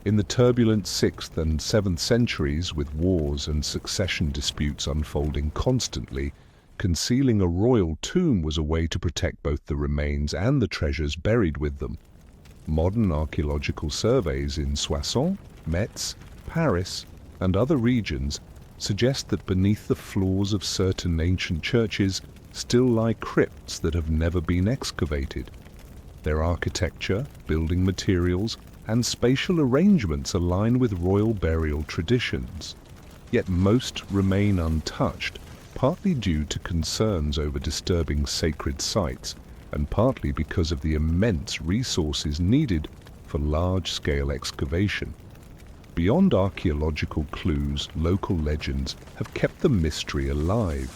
In the turbulent 6th and 7th centuries, with wars and succession disputes unfolding constantly, concealing a royal tomb was a way to protect both the remains and the treasures buried with them. Modern archaeological surveys in Soissons, Metz, Paris, and other regions suggest that beneath the floors of certain ancient churches still lie crypts that have never been excavated. Their architecture, building materials, and spatial arrangements align with royal burial traditions. Yet most remain untouched, partly due to concerns over disturbing sacred sites, and partly because of the immense resources needed for large-scale excavation. Beyond archaeological clues, local legends have kept the mystery alive.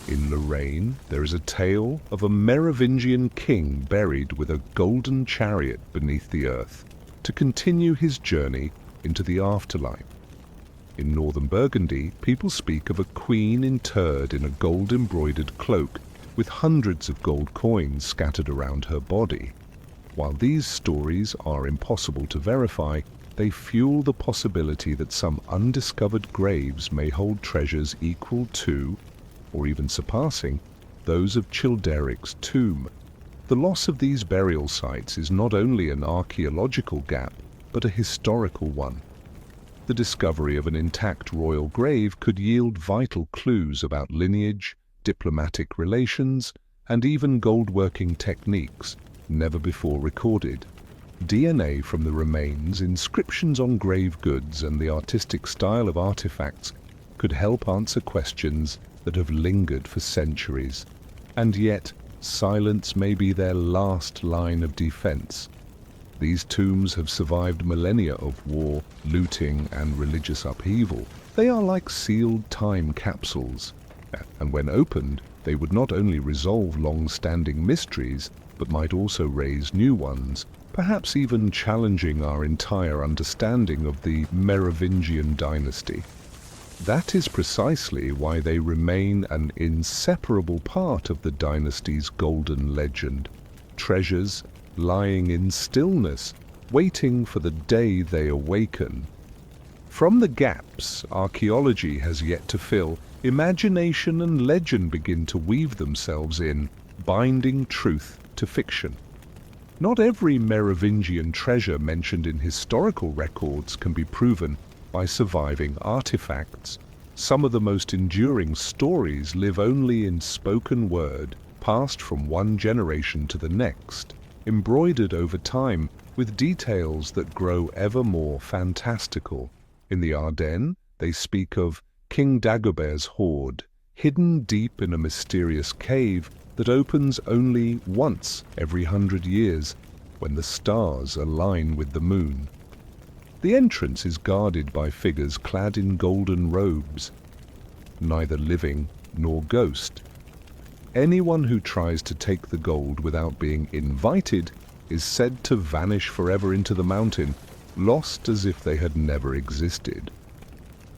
In Lorraine, there is a tale of a Merovingian king buried with a golden chariot beneath the earth to continue his journey into the afterlife. In northern Burgundy, people speak of a queen interred in a gold-embroidered cloak with hundreds of gold coins scattered around her body. While these stories are impossible to verify, they fuel the possibility that some undiscovered graves may hold treasures equal to, or even surpassing, those of Childeric's tomb. The loss of these burial sites is not only an archaeological gap, but a historical one. The discovery of an intact royal grave could yield vital clues about lineage, diplomatic relations, and even gold-working techniques never before recorded. DNA from the remains, inscriptions on grave goods, and the artistic style of artifacts could help answer questions that have lingered for centuries. And yet, silence may be their last line of defense. These tombs have survived millennia of war, looting, and religious upheaval. They are like sealed time capsules, and when opened, they would not only resolve long-standing mysteries, but might also raise new ones, perhaps even challenging our entire understanding of the Merovingian dynasty. That is precisely why they remain an inseparable part of the dynasty's golden legend. Treasures lying in stillness, waiting for the day they awaken. From the gaps archaeology has yet to fill, imagination and legend begin to weave themselves in, binding truth to fiction. Not every Merovingian treasure mentioned in historical records can be proven by surviving artifacts. Some of the most enduring stories live only in spoken word, passed from one generation to the next, embroidered over time with details that grow ever more fantastical. In the Ardennes, they speak of King Dagobert's hoard, hidden deep in a mysterious cave that opens only once every 100 years, when the stars align with the moon. The entrance is guarded by figures clad in golden robes, neither living nor ghost. Anyone who tries to take the gold without being invited is said to vanish forever into the mountain, lost as if they had never existed.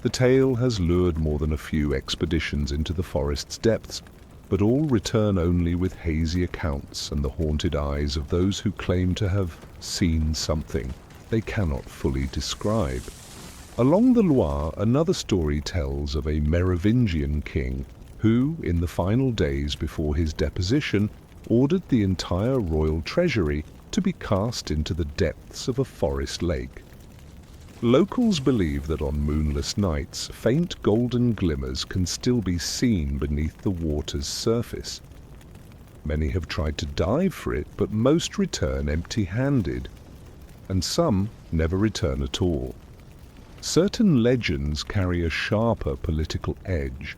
The tale has lured more than a few expeditions into the forest's depths, but all return only with hazy accounts and the haunted eyes of those who claim to have seen something they cannot fully describe. Along the Loire, another story tells of a Merovingian king who, in the final days before his deposition, ordered the entire royal treasury to be cast into the depths of a forest lake. Locals believe that on moonless nights, faint golden glimmers can still be seen beneath the water's surface. Many have tried to dive for it, but most return empty-handed, and some never return at all. Certain legends carry a sharper political edge.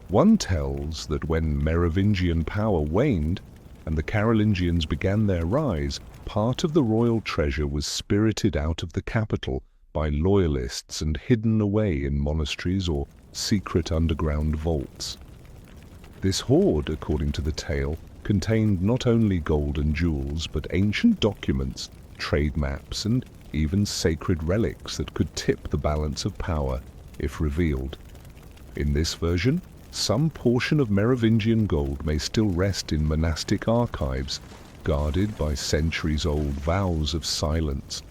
One tells that when Merovingian power waned and the Carolingians began their rise, part of the royal treasure was spirited out of the capital by loyalists and hidden away in monasteries or secret underground vaults. This hoard, according to the tale, contained not only gold and jewels, but ancient documents, trade maps, and even sacred relics that could tip the balance of power if revealed. In this version, some portion of Merovingian gold may still rest in monastic archives, guarded by centuries-old vows of silence.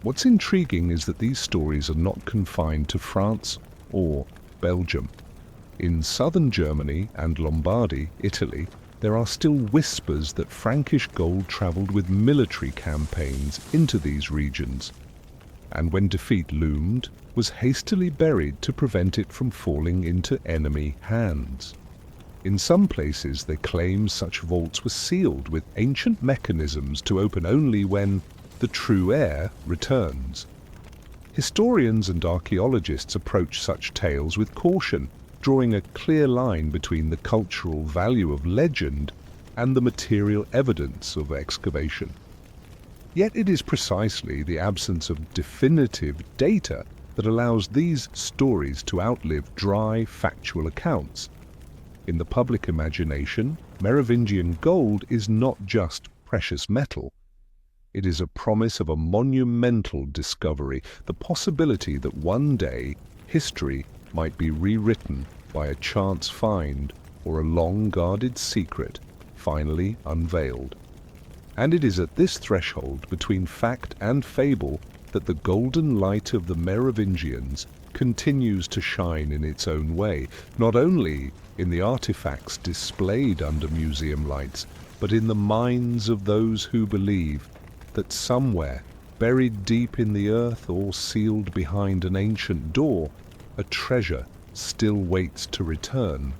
What's intriguing is that these stories are not confined to France or Belgium. In southern Germany and Lombardy, Italy, there are still whispers that Frankish gold travelled with military campaigns into these regions, and when defeat loomed, was hastily buried to prevent it from falling into enemy hands. In some places they claim such vaults were sealed with ancient mechanisms to open only when the true heir returns. Historians and archaeologists approach such tales with caution, drawing a clear line between the cultural value of legend and the material evidence of excavation. Yet it is precisely the absence of definitive data that allows these stories to outlive dry, factual accounts. In the public imagination, Merovingian gold is not just precious metal. It is a promise of a monumental discovery, the possibility that one day history might be rewritten by a chance find or a long-guarded secret finally unveiled. And it is at this threshold between fact and fable that the golden light of the Merovingians continues to shine in its own way, not only in the artifacts displayed under museum lights, but in the minds of those who believe that somewhere, buried deep in the earth or sealed behind an ancient door, a treasure still waits to return.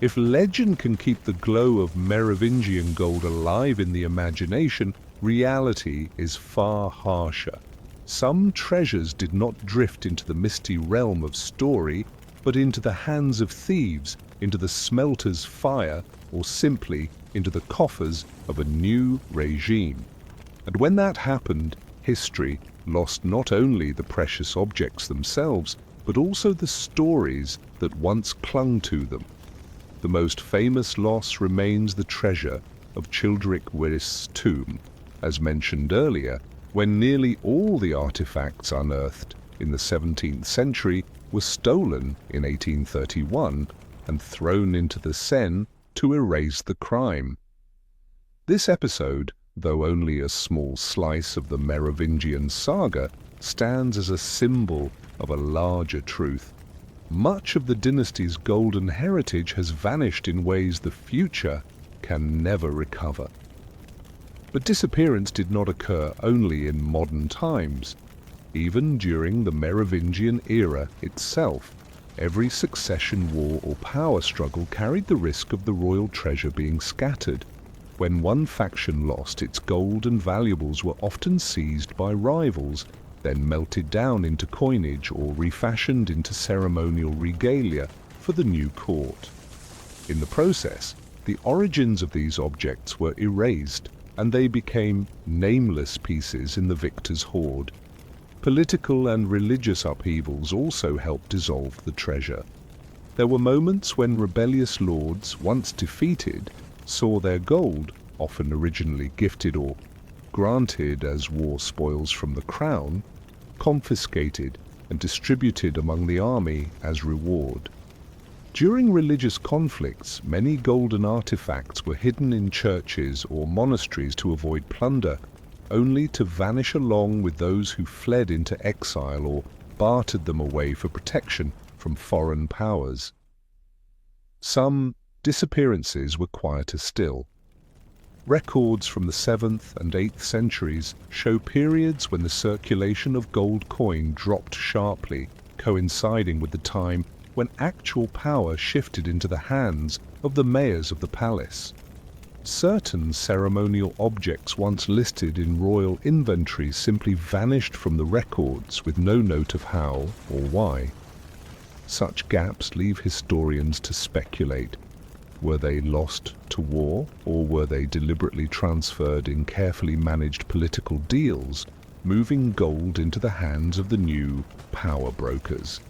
If legend can keep the glow of Merovingian gold alive in the imagination, reality is far harsher. Some treasures did not drift into the misty realm of story, but into the hands of thieves, into the smelter's fire, or simply into the coffers of a new regime. And when that happened, history lost not only the precious objects themselves, but also the stories that once clung to them. The most famous loss remains the treasure of Childeric Wirith's tomb, as mentioned earlier, when nearly all the artifacts unearthed in the 17th century were stolen in 1831 and thrown into the Seine to erase the crime. This episode, though only a small slice of the Merovingian saga, stands as a symbol of a larger truth. Much of the dynasty's golden heritage has vanished in ways the future can never recover. But disappearance did not occur only in modern times. Even during the Merovingian era itself, every succession war or power struggle carried the risk of the royal treasure being scattered. When one faction lost, its gold and valuables were often seized by rivals, then melted down into coinage or refashioned into ceremonial regalia for the new court. In the process, the origins of these objects were erased, and they became nameless pieces in the victor's hoard. Political and religious upheavals also helped dissolve the treasure. There were moments when rebellious lords, once defeated, saw their gold often originally gifted or granted as war spoils from the crown, confiscated and distributed among the army as reward. During religious conflicts, many golden artifacts were hidden in churches or monasteries to avoid plunder, only to vanish along with those who fled into exile or bartered them away for protection from foreign powers. Some disappearances were quieter still. Records from the 7th and 8th centuries show periods when the circulation of gold coin dropped sharply, coinciding with the time when actual power shifted into the hands of the mayors of the palace. Certain ceremonial objects once listed in royal inventories simply vanished from the records with no note of how or why. Such gaps leave historians to speculate. Were they lost to war, or were they deliberately transferred in carefully managed political deals, moving gold into the hands of the new power brokers?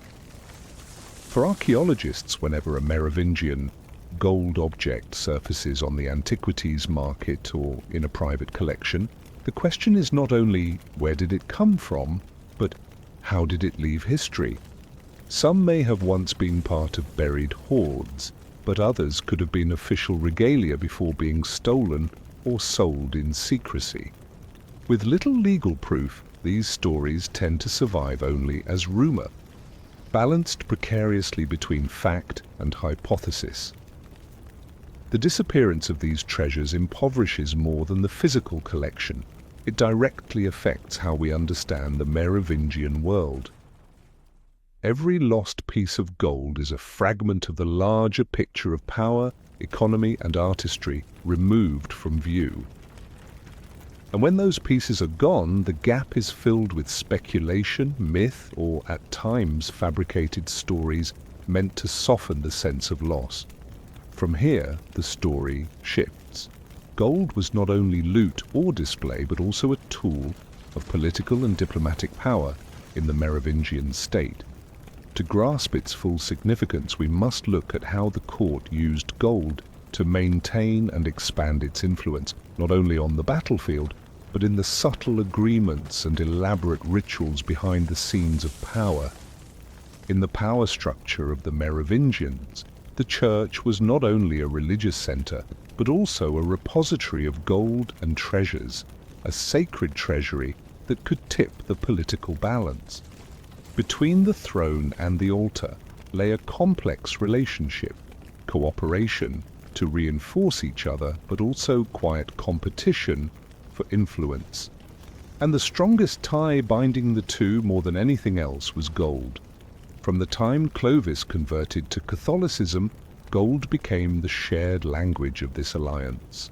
For archaeologists, whenever a Merovingian gold object surfaces on the antiquities market or in a private collection, the question is not only where did it come from, but how did it leave history? Some may have once been part of buried hoards, but others could have been official regalia before being stolen or sold in secrecy. With little legal proof, these stories tend to survive only as rumor, balanced precariously between fact and hypothesis. The disappearance of these treasures impoverishes more than the physical collection. It directly affects how we understand the Merovingian world. Every lost piece of gold is a fragment of the larger picture of power, economy, and artistry removed from view. And when those pieces are gone, the gap is filled with speculation, myth, or at times fabricated stories meant to soften the sense of loss. From here, the story shifts. Gold was not only loot or display, but also a tool of political and diplomatic power in the Merovingian state. To grasp its full significance, we must look at how the court used gold to maintain and expand its influence, not only on the battlefield, but in the subtle agreements and elaborate rituals behind the scenes of power. In the power structure of the Merovingians, the church was not only a religious center, but also a repository of gold and treasures, a sacred treasury that could tip the political balance. Between the throne and the altar lay a complex relationship, cooperation to reinforce each other, but also quiet competition for influence. And the strongest tie binding the two more than anything else was gold. From the time Clovis converted to Catholicism, gold became the shared language of this alliance.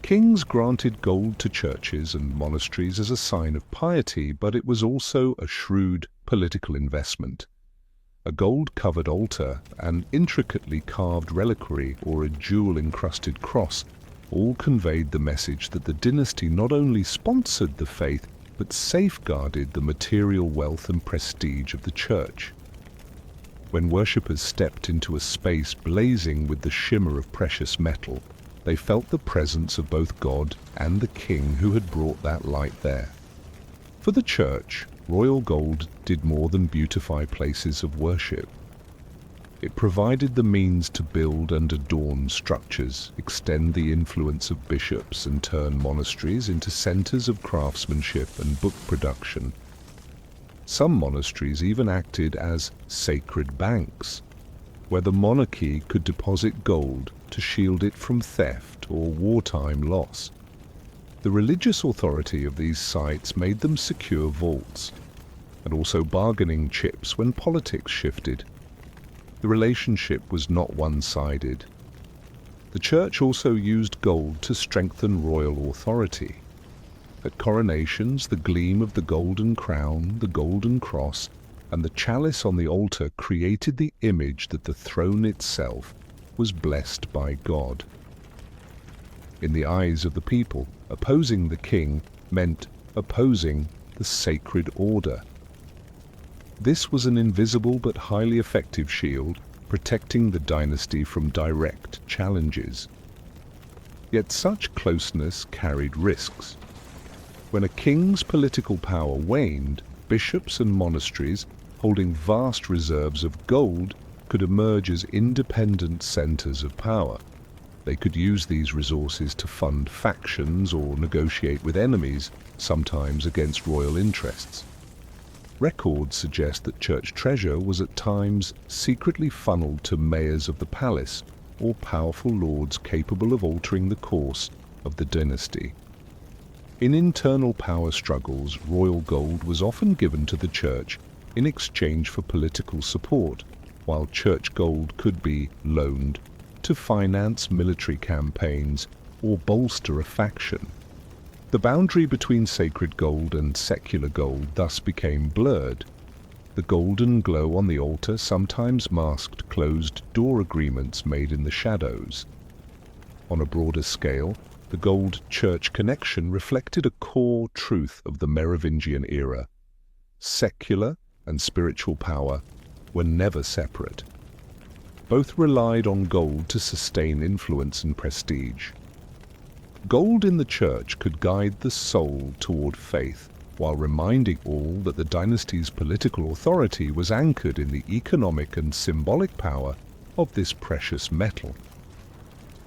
Kings granted gold to churches and monasteries as a sign of piety, but it was also a shrewd political investment. A gold-covered altar, an intricately carved reliquary, or a jewel-encrusted cross all conveyed the message that the dynasty not only sponsored the faith, but safeguarded the material wealth and prestige of the church. When worshippers stepped into a space blazing with the shimmer of precious metal, they felt the presence of both God and the king who had brought that light there. For the church, royal gold did more than beautify places of worship. It provided the means to build and adorn structures, extend the influence of bishops, and turn monasteries into centers of craftsmanship and book production. Some monasteries even acted as sacred banks, where the monarchy could deposit gold to shield it from theft or wartime loss. The religious authority of these sites made them secure vaults, and also bargaining chips when politics shifted. The relationship was not one-sided. The church also used gold to strengthen royal authority. At coronations, the gleam of the golden crown, the golden cross, and the chalice on the altar created the image that the throne itself was blessed by God. In the eyes of the people, opposing the king meant opposing the sacred order. This was an invisible but highly effective shield, protecting the dynasty from direct challenges. Yet such closeness carried risks. When a king's political power waned, bishops and monasteries holding vast reserves of gold could emerge as independent centers of power. They could use these resources to fund factions or negotiate with enemies, sometimes against royal interests. Records suggest that church treasure was at times secretly funneled to mayors of the palace or powerful lords capable of altering the course of the dynasty. In internal power struggles, royal gold was often given to the church in exchange for political support, while church gold could be loaned to finance military campaigns or bolster a faction. The boundary between sacred gold and secular gold thus became blurred. The golden glow on the altar sometimes masked closed-door agreements made in the shadows. On a broader scale, the gold-church connection reflected a core truth of the Merovingian era. Secular and spiritual power were never separate. Both relied on gold to sustain influence and prestige. Gold in the church could guide the soul toward faith, while reminding all that the dynasty's political authority was anchored in the economic and symbolic power of this precious metal.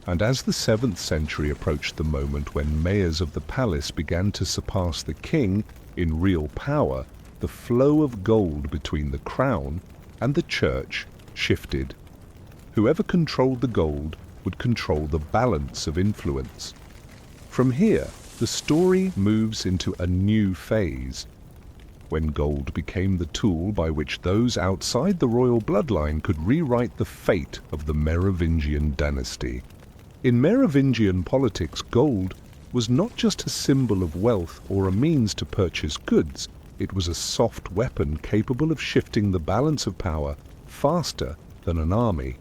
And as the 7th century approached the moment when mayors of the palace began to surpass the king in real power, the flow of gold between the crown and the church shifted. Whoever controlled the gold would control the balance of influence. From here, the story moves into a new phase, when gold became the tool by which those outside the royal bloodline could rewrite the fate of the Merovingian dynasty. In Merovingian politics, gold was not just a symbol of wealth or a means to purchase goods. It was a soft weapon capable of shifting the balance of power faster than an army.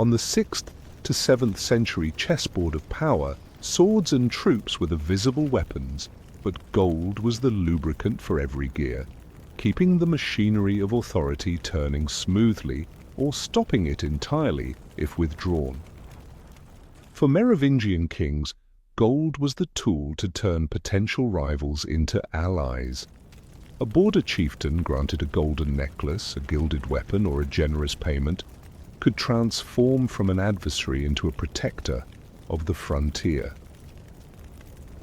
On the 6th to 7th century chessboard of power, swords and troops were the visible weapons, but gold was the lubricant for every gear, keeping the machinery of authority turning smoothly or stopping it entirely if withdrawn. For Merovingian kings, gold was the tool to turn potential rivals into allies. A border chieftain granted a golden necklace, a gilded weapon, or a generous payment could transform from an adversary into a protector of the frontier.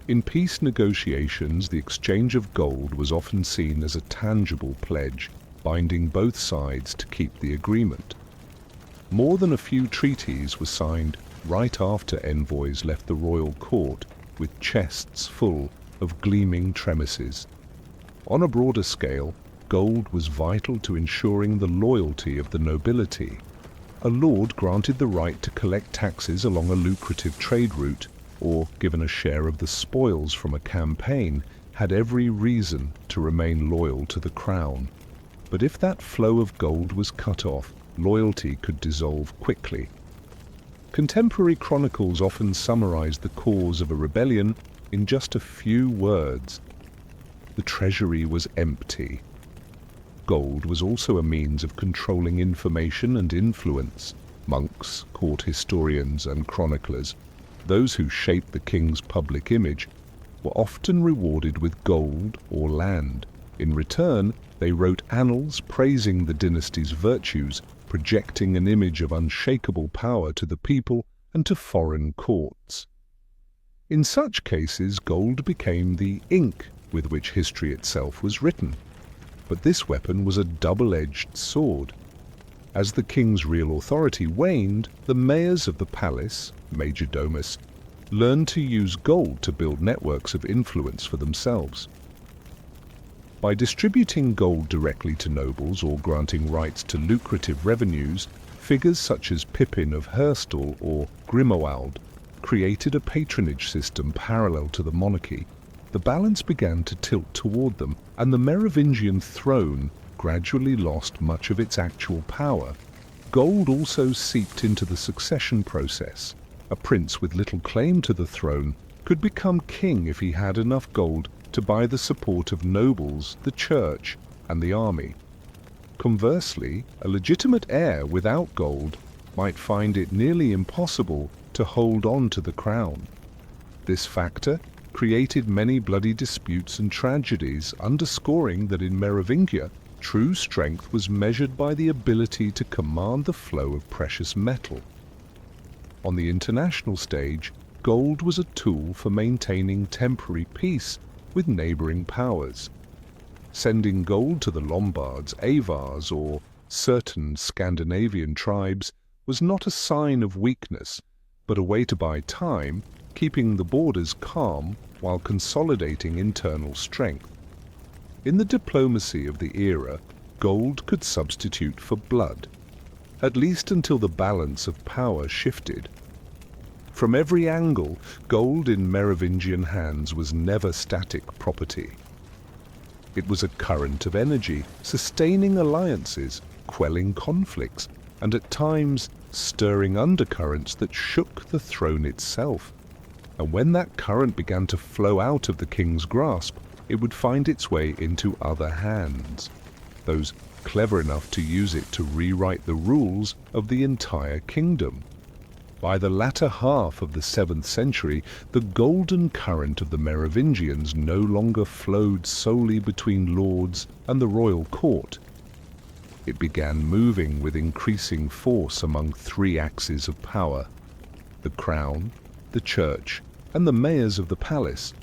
In peace negotiations, the exchange of gold was often seen as a tangible pledge, binding both sides to keep the agreement. More than a few treaties were signed right after envoys left the royal court with chests full of gleaming tremisses. On a broader scale, gold was vital to ensuring the loyalty of the nobility. A lord granted the right to collect taxes along a lucrative trade route, or given a share of the spoils from a campaign, had every reason to remain loyal to the crown. But if that flow of gold was cut off, loyalty could dissolve quickly. Contemporary chronicles often summarize the cause of a rebellion in just a few words. The treasury was empty. Gold was also a means of controlling information and influence. Monks, court historians, and chroniclers, those who shaped the king's public image, were often rewarded with gold or land. In return, they wrote annals praising the dynasty's virtues, projecting an image of unshakable power to the people and to foreign courts. In such cases, gold became the ink with which history itself was written. But this weapon was a double-edged sword. As the king's real authority waned, the mayors of the palace, majordomus, learned to use gold to build networks of influence for themselves. By distributing gold directly to nobles or granting rights to lucrative revenues, figures such as Pippin of Herstal or Grimoald created a patronage system parallel to the monarchy. The balance began to tilt toward them, and the Merovingian throne gradually lost much of its actual power. Gold also seeped into the succession process. A prince with little claim to the throne could become king if he had enough gold to buy the support of nobles, the church, and the army. Conversely, a legitimate heir without gold might find it nearly impossible to hold on to the crown. This factor created many bloody disputes and tragedies, underscoring that in Merovingia, true strength was measured by the ability to command the flow of precious metal. On the international stage, gold was a tool for maintaining temporary peace with neighboring powers. Sending gold to the Lombards, Avars, or certain Scandinavian tribes was not a sign of weakness, but a way to buy time, keeping the borders calm while consolidating internal strength. In the diplomacy of the era, gold could substitute for blood, at least until the balance of power shifted. From every angle, gold in Merovingian hands was never static property. It was a current of energy, sustaining alliances, quelling conflicts, and at times stirring undercurrents that shook the throne itself. And when that current began to flow out of the king's grasp, it would find its way into other hands, those clever enough to use it to rewrite the rules of the entire kingdom. By the latter half of the 7th century, the golden current of the Merovingians no longer flowed solely between lords and the royal court. It began moving with increasing force among three axes of power: the crown, the church, and the mayors of the palace,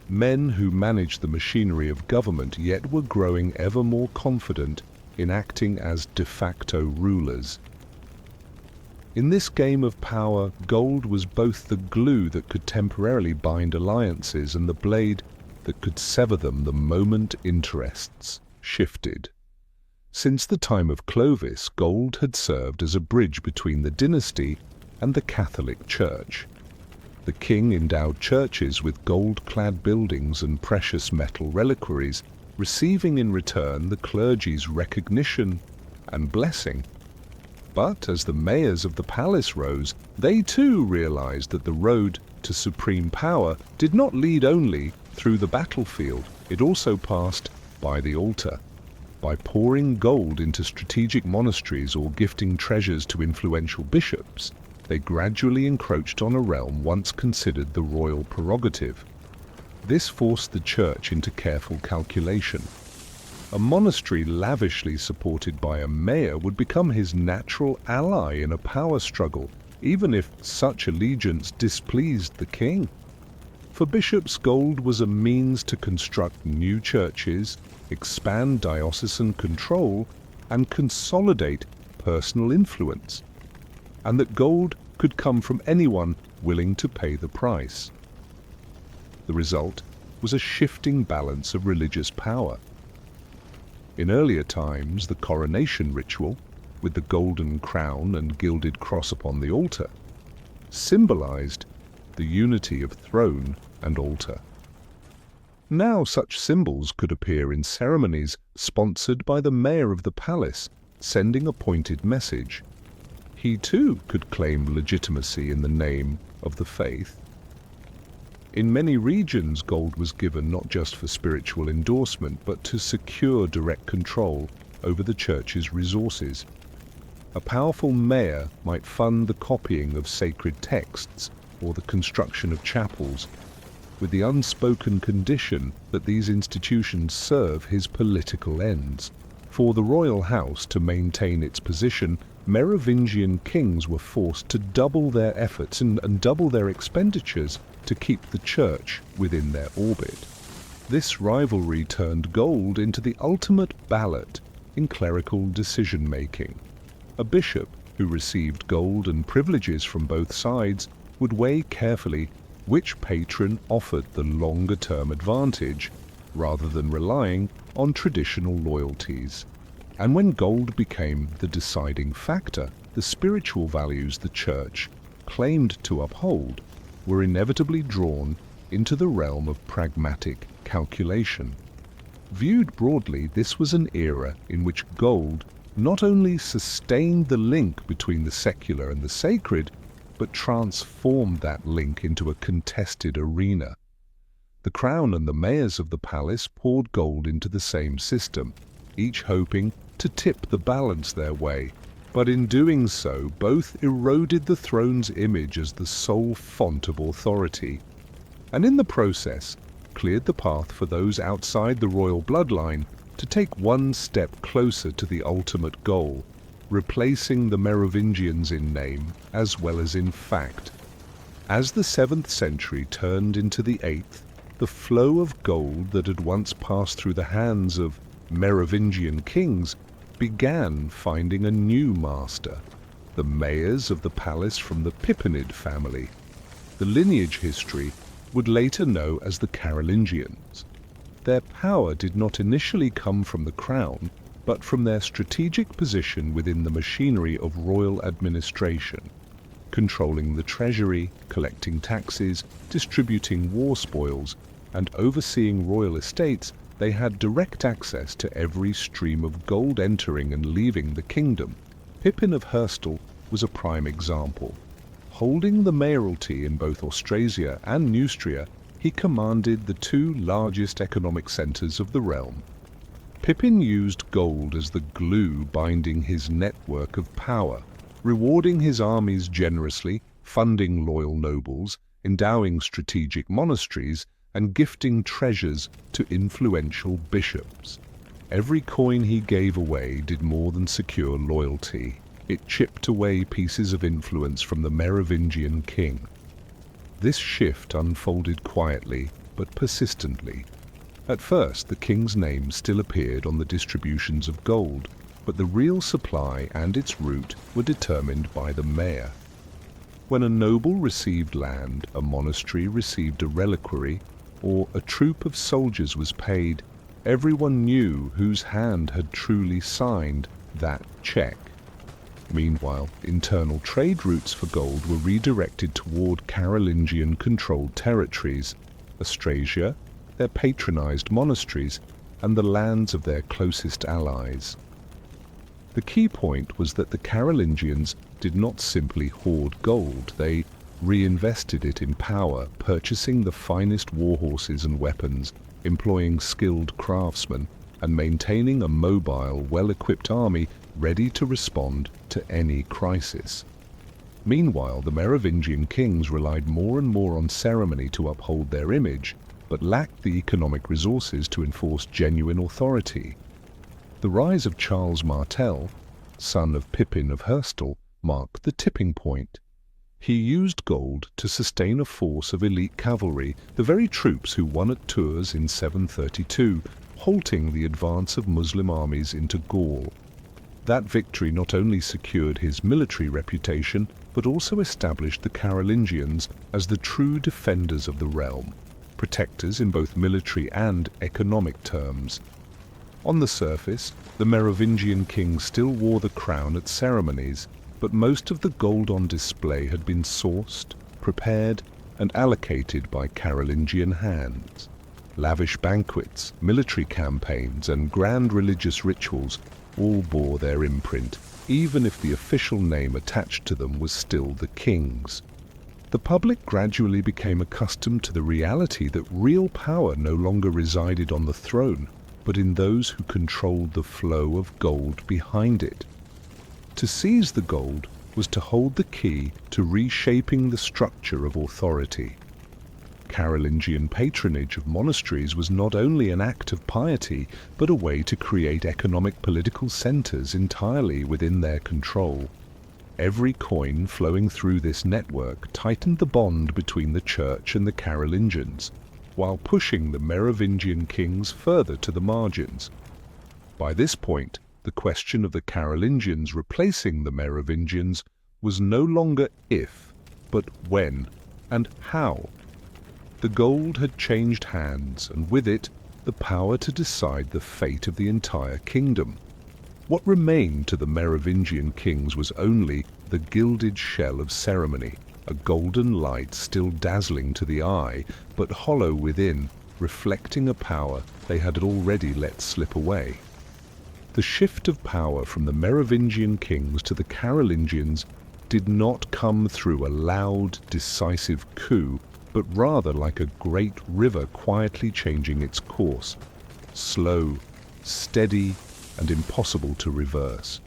men who managed the machinery of government yet were growing ever more confident in acting as de facto rulers. In this game of power, gold was both the glue that could temporarily bind alliances and the blade that could sever them the moment interests shifted. Since the time of Clovis, gold had served as a bridge between the dynasty and the Catholic Church. The king endowed churches with gold-clad buildings and precious metal reliquaries, receiving in return the clergy's recognition and blessing. But as the mayors of the palace rose, they too realized that the road to supreme power did not lead only through the battlefield, it also passed by the altar. By pouring gold into strategic monasteries or gifting treasures to influential bishops, they gradually encroached on a realm once considered the royal prerogative. This forced the church into careful calculation. A monastery lavishly supported by a mayor would become his natural ally in a power struggle, even if such allegiance displeased the king. For bishops, gold was a means to construct new churches, expand diocesan control, and consolidate personal influence, and that gold could come from anyone willing to pay the price. The result was a shifting balance of religious power. In earlier times, the coronation ritual, with the golden crown and gilded cross upon the altar, symbolized the unity of throne and altar. Now such symbols could appear in ceremonies sponsored by the mayor of the palace, sending a pointed message. He too could claim legitimacy in the name of the faith. In many regions, gold was given not just for spiritual endorsement, but to secure direct control over the church's resources. A powerful mayor might fund the copying of sacred texts or the construction of chapels, with the unspoken condition that these institutions serve his political ends. For the royal house to maintain its position, Merovingian kings were forced to double their efforts and double their expenditures to keep the church within their orbit. This rivalry turned gold into the ultimate ballot in clerical decision-making. A bishop who received gold and privileges from both sides would weigh carefully which patron offered the longer-term advantage, rather than relying on traditional loyalties. And when gold became the deciding factor, the spiritual values the church claimed to uphold were inevitably drawn into the realm of pragmatic calculation. Viewed broadly, this was an era in which gold not only sustained the link between the secular and the sacred, but transformed that link into a contested arena. The crown and the mayors of the palace poured gold into the same system, each hoping to tip the balance their way. But in doing so, both eroded the throne's image as the sole font of authority, and in the process cleared the path for those outside the royal bloodline to take one step closer to the ultimate goal, replacing the Merovingians in name as well as in fact. As the 7th century turned into the 8th, the flow of gold that had once passed through the hands of Merovingian kings began finding a new master, the mayors of the palace from the Pippinid family. The lineage history would later know as the Carolingians. Their power did not initially come from the crown, but from their strategic position within the machinery of royal administration, controlling the treasury, collecting taxes, distributing war spoils, and overseeing royal estates. They had direct access to every stream of gold entering and leaving the kingdom. Pippin of Herstal was a prime example. Holding the mayoralty in both Austrasia and Neustria, he commanded the two largest economic centers of the realm. Pippin used gold as the glue binding his network of power, rewarding his armies generously, funding loyal nobles, endowing strategic monasteries, and gifting treasures to influential bishops. Every coin he gave away did more than secure loyalty. It chipped away pieces of influence from the Merovingian king. This shift unfolded quietly but persistently. At first, the king's name still appeared on the distributions of gold, but the real supply and its route were determined by the mayor. When a noble received land, a monastery received a reliquary, or a troop of soldiers was paid, everyone knew whose hand had truly signed that check. Meanwhile, internal trade routes for gold were redirected toward Carolingian-controlled territories, Austrasia, their patronized monasteries, and the lands of their closest allies. The key point was that the Carolingians did not simply hoard gold, they reinvested it in power, purchasing the finest war horses and weapons, employing skilled craftsmen, and maintaining a mobile, well-equipped army ready to respond to any crisis. Meanwhile, the Merovingian kings relied more and more on ceremony to uphold their image, but lacked the economic resources to enforce genuine authority. The rise of Charles Martel, son of Pippin of Herstal, marked the tipping point. He used gold to sustain a force of elite cavalry, the very troops who won at Tours in 732, halting the advance of Muslim armies into Gaul. That victory not only secured his military reputation, but also established the Carolingians as the true defenders of the realm, protectors in both military and economic terms. On the surface, the Merovingian kings still wore the crown at ceremonies, but most of the gold on display had been sourced, prepared, and allocated by Carolingian hands. Lavish banquets, military campaigns, and grand religious rituals all bore their imprint, even if the official name attached to them was still the king's. The public gradually became accustomed to the reality that real power no longer resided on the throne, but in those who controlled the flow of gold behind it. To seize the gold was to hold the key to reshaping the structure of authority. Carolingian patronage of monasteries was not only an act of piety, but a way to create economic political centers entirely within their control. Every coin flowing through this network tightened the bond between the church and the Carolingians, while pushing the Merovingian kings further to the margins. By this point, the question of the Carolingians replacing the Merovingians was no longer if, but when and how. The gold had changed hands, and with it, the power to decide the fate of the entire kingdom. What remained to the Merovingian kings was only the gilded shell of ceremony, a golden light still dazzling to the eye, but hollow within, reflecting a power they had already let slip away. The shift of power from the Merovingian kings to the Carolingians did not come through a loud, decisive coup, but rather like a great river quietly changing its course, slow, steady, and impossible to reverse.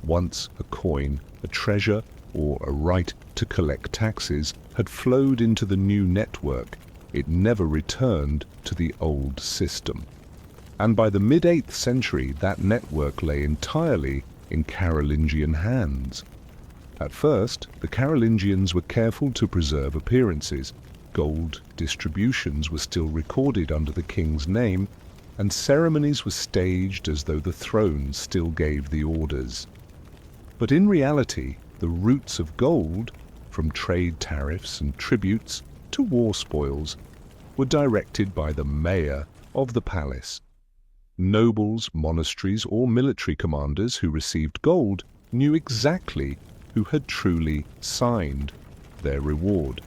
once a coin, a treasure, or a right to collect taxes, had flowed into the new network, it never returned to the old system. And by the mid-8th century, that network lay entirely in Carolingian hands. At first, the Carolingians were careful to preserve appearances. Gold distributions were still recorded under the king's name, and ceremonies were staged as though the throne still gave the orders. But in reality, the roots of gold, from trade tariffs and tributes to war spoils, were directed by the mayor of the palace. Nobles, monasteries, or military commanders who received gold knew exactly who had truly signed their reward.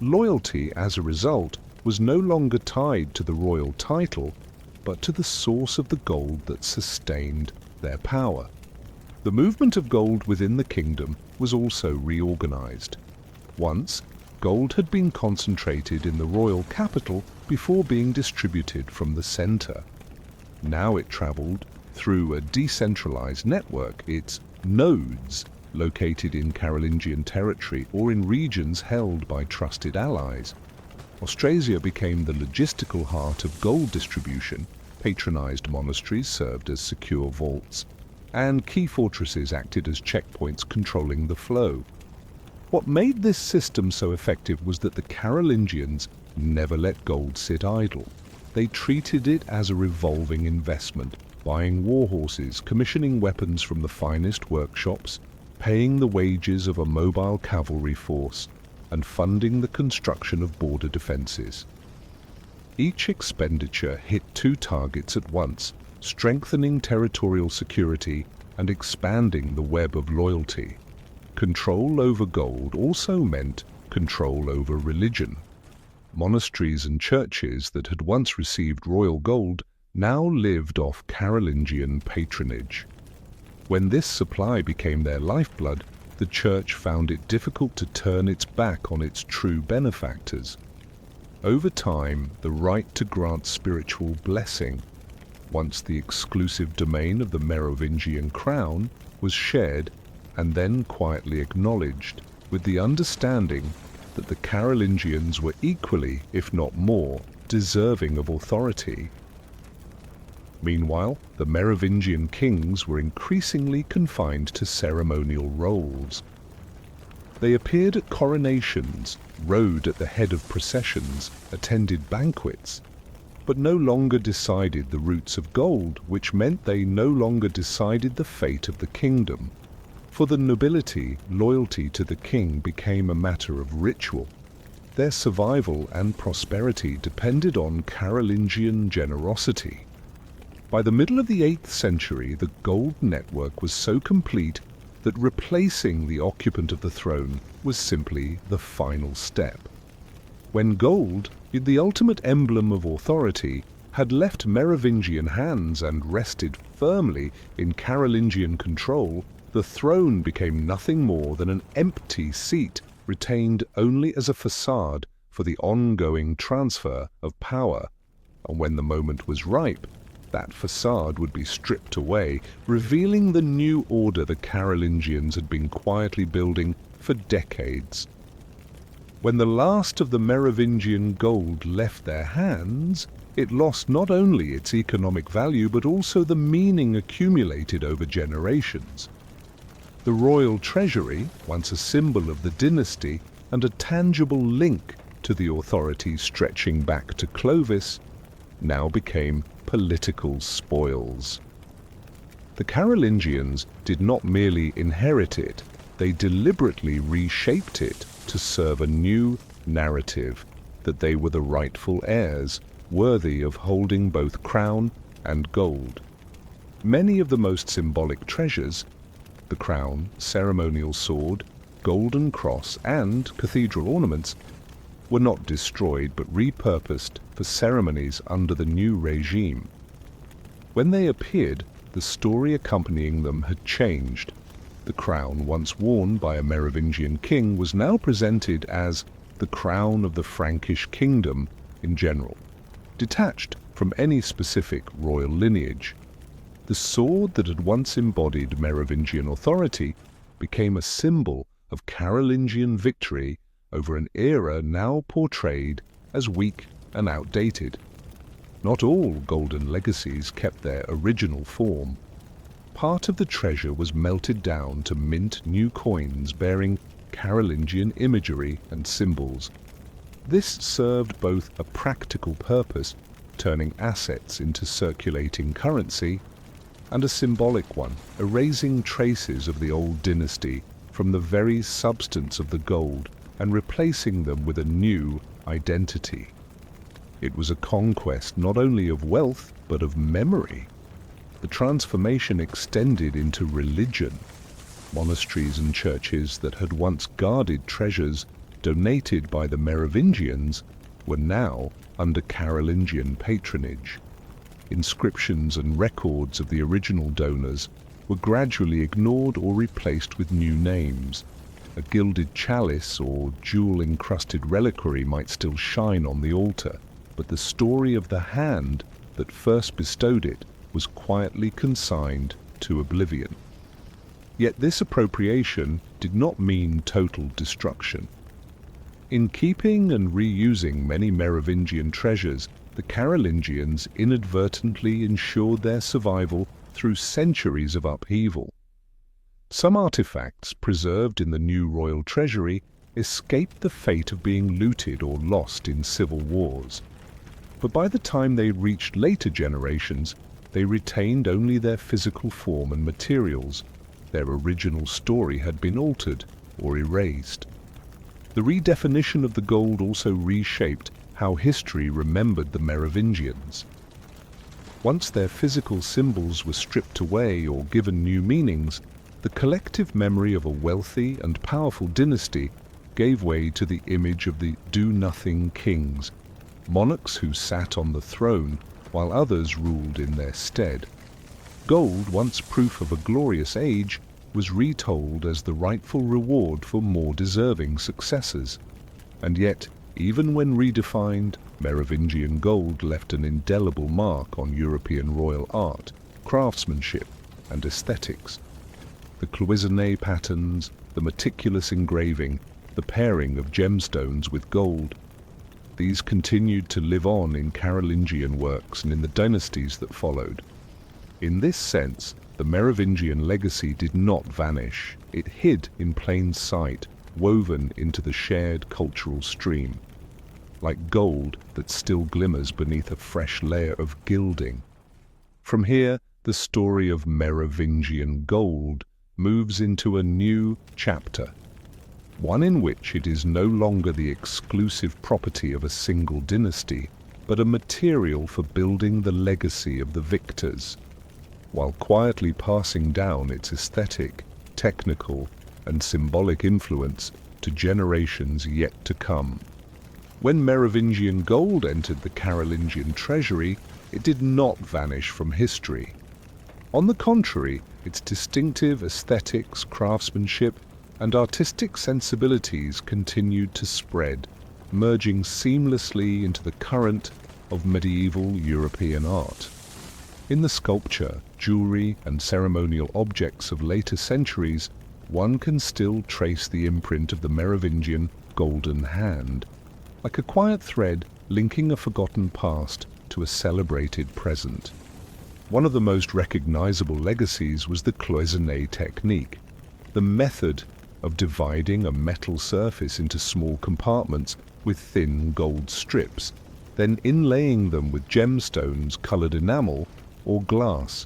Loyalty, as a result, was no longer tied to the royal title, but to the source of the gold that sustained their power. The movement of gold within the kingdom was also reorganized. Once, gold had been concentrated in the royal capital before being distributed from the center. Now it traveled through a decentralized network, its nodes, located in Carolingian territory or in regions held by trusted allies. Austrasia became the logistical heart of gold distribution. Patronized monasteries served as secure vaults, and key fortresses acted as checkpoints controlling the flow. What made this system so effective was that the Carolingians never let gold sit idle. They treated it as a revolving investment, buying war horses, commissioning weapons from the finest workshops, paying the wages of a mobile cavalry force, and funding the construction of border defenses. Each expenditure hit two targets at once, strengthening territorial security and expanding the web of loyalty. Control over gold also meant control over religion. Monasteries and churches that had once received royal gold now lived off Carolingian patronage. When this supply became their lifeblood, the church found it difficult to turn its back on its true benefactors. Over time, the right to grant spiritual blessing, once the exclusive domain of the Merovingian crown, was shared and then quietly acknowledged, with the understanding that the Carolingians were equally, if not more, deserving of authority. Meanwhile, the Merovingian kings were increasingly confined to ceremonial roles. They appeared at coronations, rode at the head of processions, attended banquets, but no longer decided the roots of gold, which meant they no longer decided the fate of the kingdom. For the nobility, loyalty to the king became a matter of ritual. Their survival and prosperity depended on Carolingian generosity. By the middle of the 8th century, the gold network was so complete that replacing the occupant of the throne was simply the final step. When gold, the ultimate emblem of authority, had left Merovingian hands and rested firmly in Carolingian control, the throne became nothing more than an empty seat retained only as a facade for the ongoing transfer of power. And when the moment was ripe, that facade would be stripped away, revealing the new order the Carolingians had been quietly building for decades. When the last of the Merovingian gold left their hands, it lost not only its economic value but also the meaning accumulated over generations. The royal treasury, once a symbol of the dynasty and a tangible link to the authority stretching back to Clovis, now became political spoils. The Carolingians did not merely inherit it, they deliberately reshaped it to serve a new narrative that they were the rightful heirs, worthy of holding both crown and gold. Many of the most symbolic treasures, the crown, ceremonial sword, golden cross, and cathedral ornaments, were not destroyed but repurposed for ceremonies under the new regime. When they appeared, the story accompanying them had changed. The crown, once worn by a Merovingian king, was now presented as the crown of the Frankish kingdom in general, detached from any specific royal lineage. The The sword that had once embodied Merovingian authority became a symbol of Carolingian victory over an era now portrayed as weak and outdated. Not all golden legacies kept their original form. Part of the treasure was melted down to mint new coins bearing Carolingian imagery and symbols. This served both a practical purpose, turning assets into circulating currency, and a symbolic one, erasing traces of the old dynasty from the very substance of the gold and replacing them with a new identity. It was a conquest not only of wealth, but of memory. The transformation extended into religion. Monasteries and churches that had once guarded treasures donated by the Merovingians were now under Carolingian patronage. Inscriptions and records of the original donors were gradually ignored or replaced with new names. A gilded chalice or jewel-encrusted reliquary might still shine on the altar, but the story of the hand that first bestowed it was quietly consigned to oblivion. Yet this appropriation did not mean total destruction. In keeping and reusing many Merovingian treasures, the Carolingians inadvertently ensured their survival through centuries of upheaval. Some artifacts preserved in the new royal treasury escaped the fate of being looted or lost in civil wars. But by the time they reached later generations, they retained only their physical form and materials. Their original story had been altered or erased. The redefinition of the gold also reshaped how history remembered the Merovingians. Once their physical symbols were stripped away or given new meanings, the collective memory of a wealthy and powerful dynasty gave way to the image of the do-nothing kings, monarchs who sat on the throne while others ruled in their stead. Gold, once proof of a glorious age, was retold as the rightful reward for more deserving successors. And yet, even when redefined, Merovingian gold left an indelible mark on European royal art, craftsmanship, and aesthetics. The cloisonné patterns, the meticulous engraving, the pairing of gemstones with gold, these continued to live on in Carolingian works and in the dynasties that followed. In this sense, the Merovingian legacy did not vanish. It hid in plain sight, woven into the shared cultural stream, like gold that still glimmers beneath a fresh layer of gilding. From here, the story of Merovingian gold moves into a new chapter, one in which it is no longer the exclusive property of a single dynasty, but a material for building the legacy of the victors, while quietly passing down its aesthetic, technical, and symbolic influence to generations yet to come. When Merovingian gold entered the Carolingian treasury, it did not vanish from history. On the contrary, its distinctive aesthetics, craftsmanship, and artistic sensibilities continued to spread, merging seamlessly into the current of medieval European art. In the sculpture, jewelry, and ceremonial objects of later centuries, one can still trace the imprint of the Merovingian golden hand, like a quiet thread linking a forgotten past to a celebrated present. One of the most recognizable legacies was the cloisonné technique, the method of dividing a metal surface into small compartments with thin gold strips, then inlaying them with gemstones, colored enamel, or glass.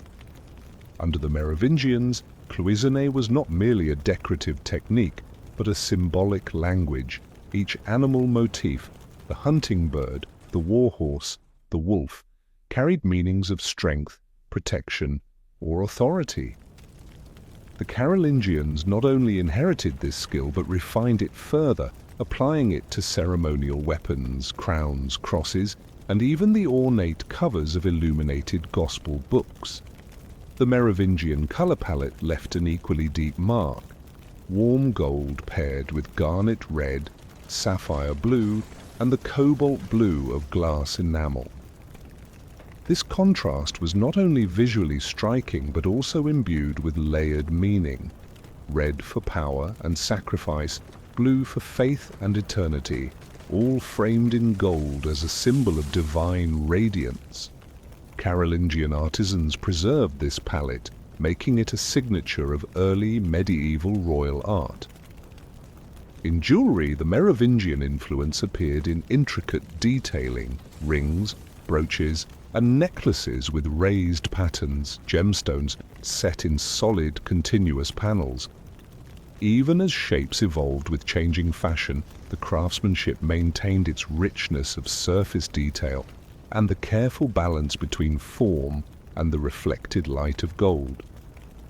Under the Merovingians, cloisonné was not merely a decorative technique, but a symbolic language. Each animal motif, the hunting bird, the warhorse, the wolf, carried meanings of strength, protection, or authority. The Carolingians not only inherited this skill, but refined it further, applying it to ceremonial weapons, crowns, crosses, and even the ornate covers of illuminated gospel books. The Merovingian color palette left an equally deep mark: warm gold paired with garnet red, sapphire blue, and the cobalt blue of glass enamel. This contrast was not only visually striking but also imbued with layered meaning. Red for power and sacrifice, blue for faith and eternity, all framed in gold as a symbol of divine radiance. Carolingian artisans preserved this palette, making it a signature of early medieval royal art. In jewelry, the Merovingian influence appeared in intricate detailing, rings, brooches, and necklaces with raised patterns, gemstones set in solid, continuous panels. Even as shapes evolved with changing fashion, the craftsmanship maintained its richness of surface detail and the careful balance between form and the reflected light of gold.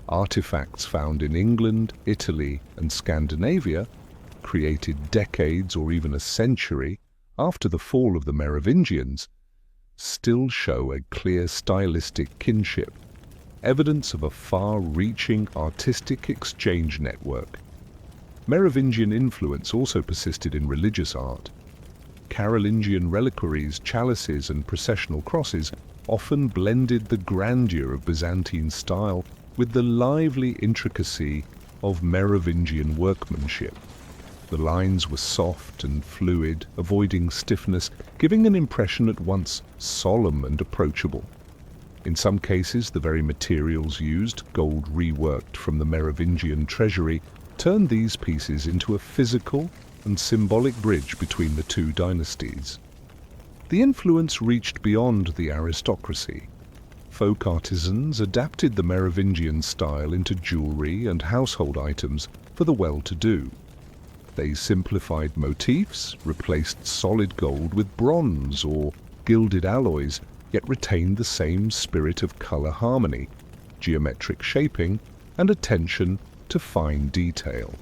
Artifacts found in England, Italy, and Scandinavia, created decades or even a century after the fall of the Merovingians, still show a clear stylistic kinship, evidence of a far-reaching artistic exchange network. Merovingian influence also persisted in religious art. Carolingian reliquaries, chalices, and processional crosses often blended the grandeur of Byzantine style with the lively intricacy of Merovingian workmanship. The lines were soft and fluid, avoiding stiffness, giving an impression at once solemn and approachable. In some cases, the very materials used, gold reworked from the Merovingian treasury, turned these pieces into a physical and symbolic bridge between the two dynasties. The influence reached beyond the aristocracy. Folk artisans adapted the Merovingian style into jewelry and household items for the well-to-do. They simplified motifs, replaced solid gold with bronze or gilded alloys, yet retained the same spirit of color harmony, geometric shaping, and attention to fine detail.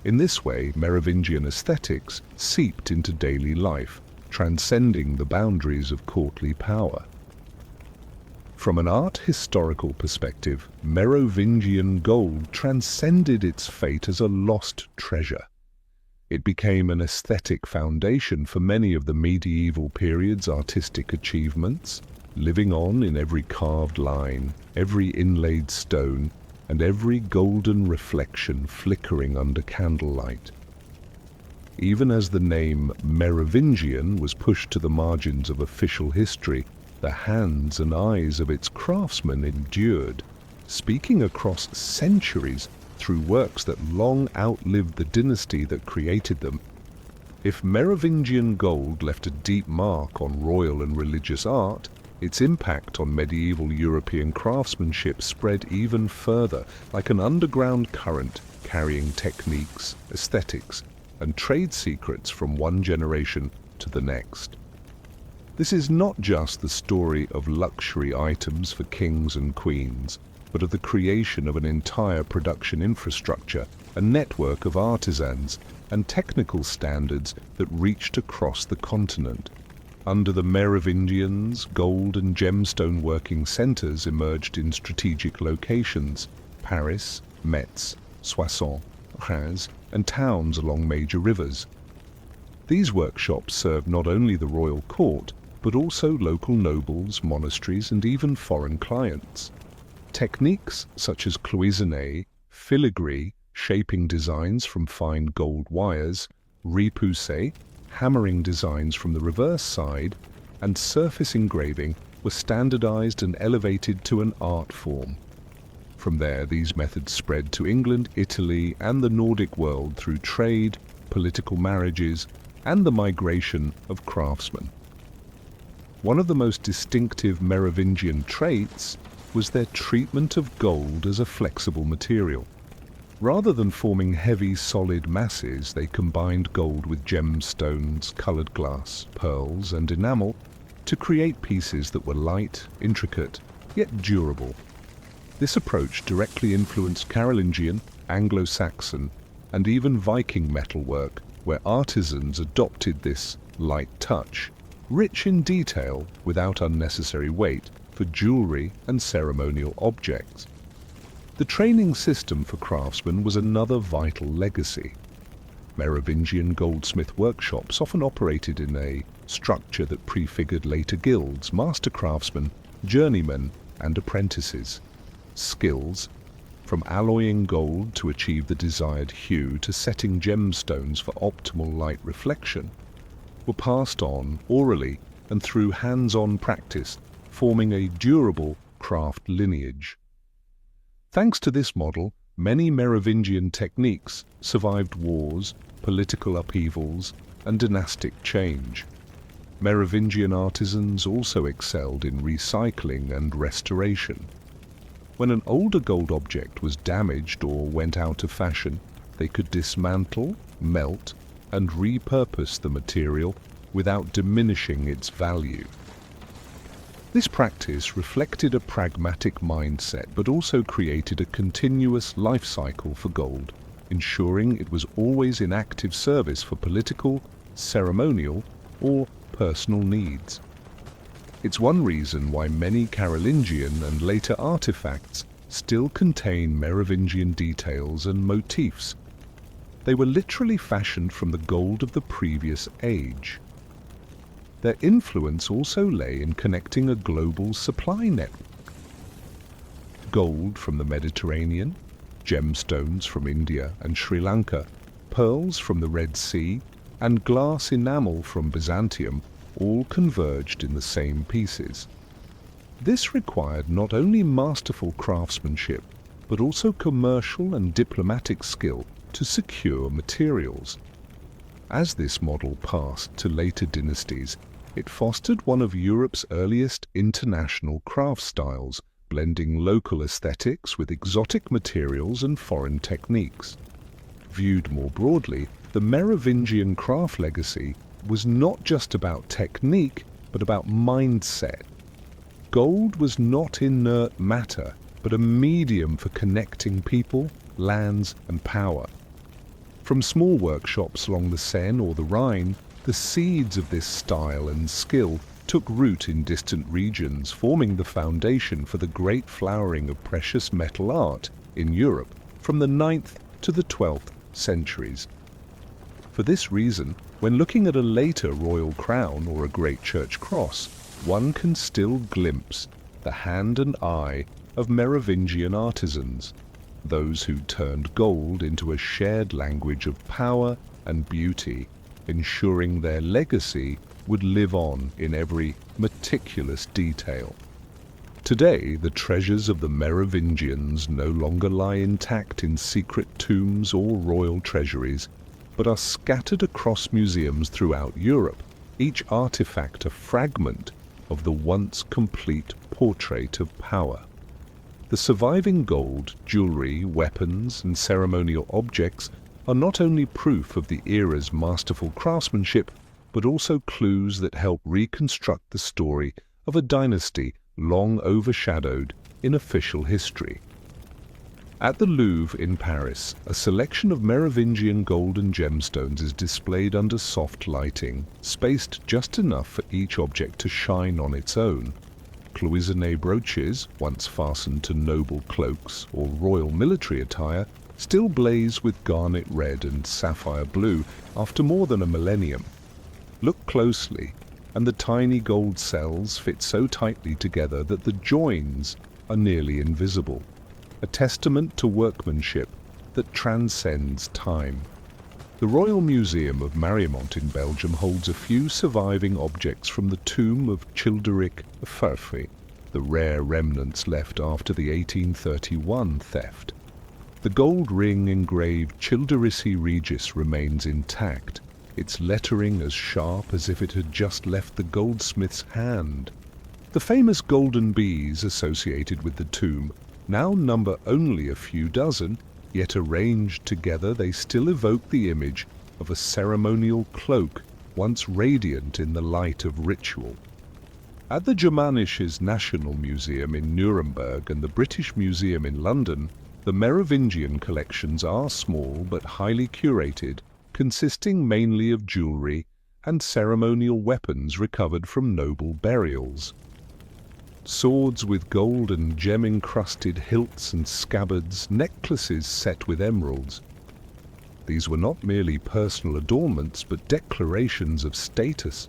In this way, Merovingian aesthetics seeped into daily life, transcending the boundaries of courtly power. From an art historical perspective, Merovingian gold transcended its fate as a lost treasure. It became an aesthetic foundation for many of the medieval period's artistic achievements, living on in every carved line, every inlaid stone, and every golden reflection flickering under candlelight. Even as the name Merovingian was pushed to the margins of official history, the hands and eyes of its craftsmen endured, speaking across centuries through works that long outlived the dynasty that created them. If Merovingian gold left a deep mark on royal and religious art, its impact on medieval European craftsmanship spread even further, like an underground current carrying techniques, aesthetics, and trade secrets from one generation to the next. This is not just the story of luxury items for kings and queens, but of the creation of an entire production infrastructure, a network of artisans, and technical standards that reached across the continent. Under the Merovingians, gold and gemstone working centers emerged in strategic locations: Paris, Metz, Soissons, Reims, and towns along major rivers. These workshops served not only the royal court, but also local nobles, monasteries, and even foreign clients. Techniques such as cloisonné, filigree, shaping designs from fine gold wires, repoussé, hammering designs from the reverse side, and surface engraving were standardized and elevated to an art form. From there, these methods spread to England, Italy, and the Nordic world through trade, political marriages, and the migration of craftsmen. One of the most distinctive Merovingian traits was their treatment of gold as a flexible material. Rather than forming heavy, solid masses, they combined gold with gemstones, colored glass, pearls, and enamel to create pieces that were light, intricate, yet durable. This approach directly influenced Carolingian, Anglo-Saxon, and even Viking metalwork, where artisans adopted this light touch, rich in detail without unnecessary weight, for jewelry and ceremonial objects. The training system for craftsmen was another vital legacy. Merovingian goldsmith workshops often operated in a structure that prefigured later guilds, master craftsmen, journeymen, and apprentices. Skills, from alloying gold to achieve the desired hue to setting gemstones for optimal light reflection, were passed on orally and through hands-on practice, forming a durable craft lineage. Thanks to this model, many Merovingian techniques survived wars, political upheavals, and dynastic change. Merovingian artisans also excelled in recycling and restoration. When an older gold object was damaged or went out of fashion, they could dismantle, melt, and repurpose the material without diminishing its value. This practice reflected a pragmatic mindset but also created a continuous life cycle for gold, ensuring it was always in active service for political, ceremonial, or personal needs. It's one reason why many Carolingian and later artifacts still contain Merovingian details and motifs. They were literally fashioned from the gold of the previous age. Their influence also lay in connecting a global supply network. Gold from the Mediterranean, gemstones from India and Sri Lanka, pearls from the Red Sea, and glass enamel from Byzantium all converged in the same pieces. This required not only masterful craftsmanship, but also commercial and diplomatic skill to secure materials. As this model passed to later dynasties, it fostered one of Europe's earliest international craft styles, blending local aesthetics with exotic materials and foreign techniques. Viewed more broadly, the Merovingian craft legacy was not just about technique, but about mindset. Gold was not inert matter, but a medium for connecting people, lands, and power. From small workshops along the Seine or the Rhine, the seeds of this style and skill took root in distant regions, forming the foundation for the great flowering of precious metal art in Europe from the 9th to the 12th centuries. For this reason, when looking at a later royal crown or a great church cross, one can still glimpse the hand and eye of Merovingian artisans, those who turned gold into a shared language of power and beauty, ensuring their legacy would live on in every meticulous detail. Today, the treasures of the Merovingians no longer lie intact in secret tombs or royal treasuries, but are scattered across museums throughout Europe, each artifact a fragment of the once complete portrait of power. The surviving gold, jewelry, weapons, and ceremonial objects are not only proof of the era's masterful craftsmanship, but also clues that help reconstruct the story of a dynasty long overshadowed in official history. At the Louvre in Paris, a selection of Merovingian gold and gemstones is displayed under soft lighting, spaced just enough for each object to shine on its own. Cloisonné brooches, once fastened to noble cloaks or royal military attire, still blaze with garnet red and sapphire blue after more than a millennium. Look closely, and the tiny gold cells fit so tightly together that the joins are nearly invisible, a testament to workmanship that transcends time. The Royal Museum of Mariemont in Belgium holds a few surviving objects from the tomb of Childeric Farfy, the rare remnants left after the 1831 theft. The gold ring engraved Childerici Regis remains intact, its lettering as sharp as if it had just left the goldsmith's hand. The famous golden bees associated with the tomb now number only a few dozen, yet arranged together they still evoke the image of a ceremonial cloak once radiant in the light of ritual. At the Germanisches National Museum in Nuremberg and the British Museum in London, the Merovingian collections are small but highly curated, consisting mainly of jewelry and ceremonial weapons recovered from noble burials. Swords with gold and gem-encrusted hilts and scabbards, necklaces set with emeralds. These were not merely personal adornments, but declarations of status.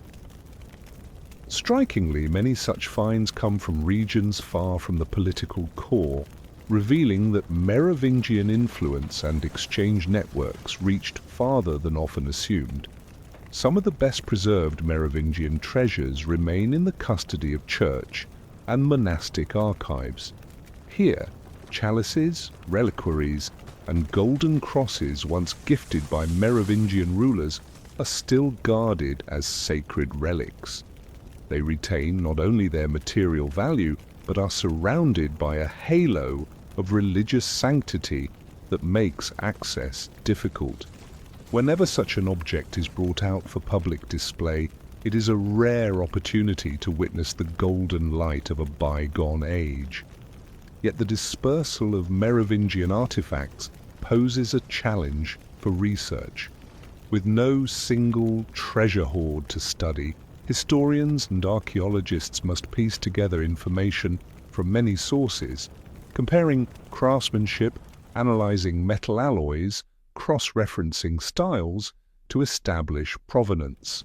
Strikingly, many such finds come from regions far from the political core, revealing that Merovingian influence and exchange networks reached farther than often assumed. Some of the best preserved Merovingian treasures remain in the custody of church and monastic archives. Here, chalices, reliquaries, and golden crosses once gifted by Merovingian rulers are still guarded as sacred relics. They retain not only their material value, but are surrounded by a halo of religious sanctity that makes access difficult. Whenever such an object is brought out for public display, it is a rare opportunity to witness the golden light of a bygone age. Yet the dispersal of Merovingian artifacts poses a challenge for research. With no single treasure hoard to study, historians and archaeologists must piece together information from many sources, comparing craftsmanship, analyzing metal alloys, cross-referencing styles to establish provenance.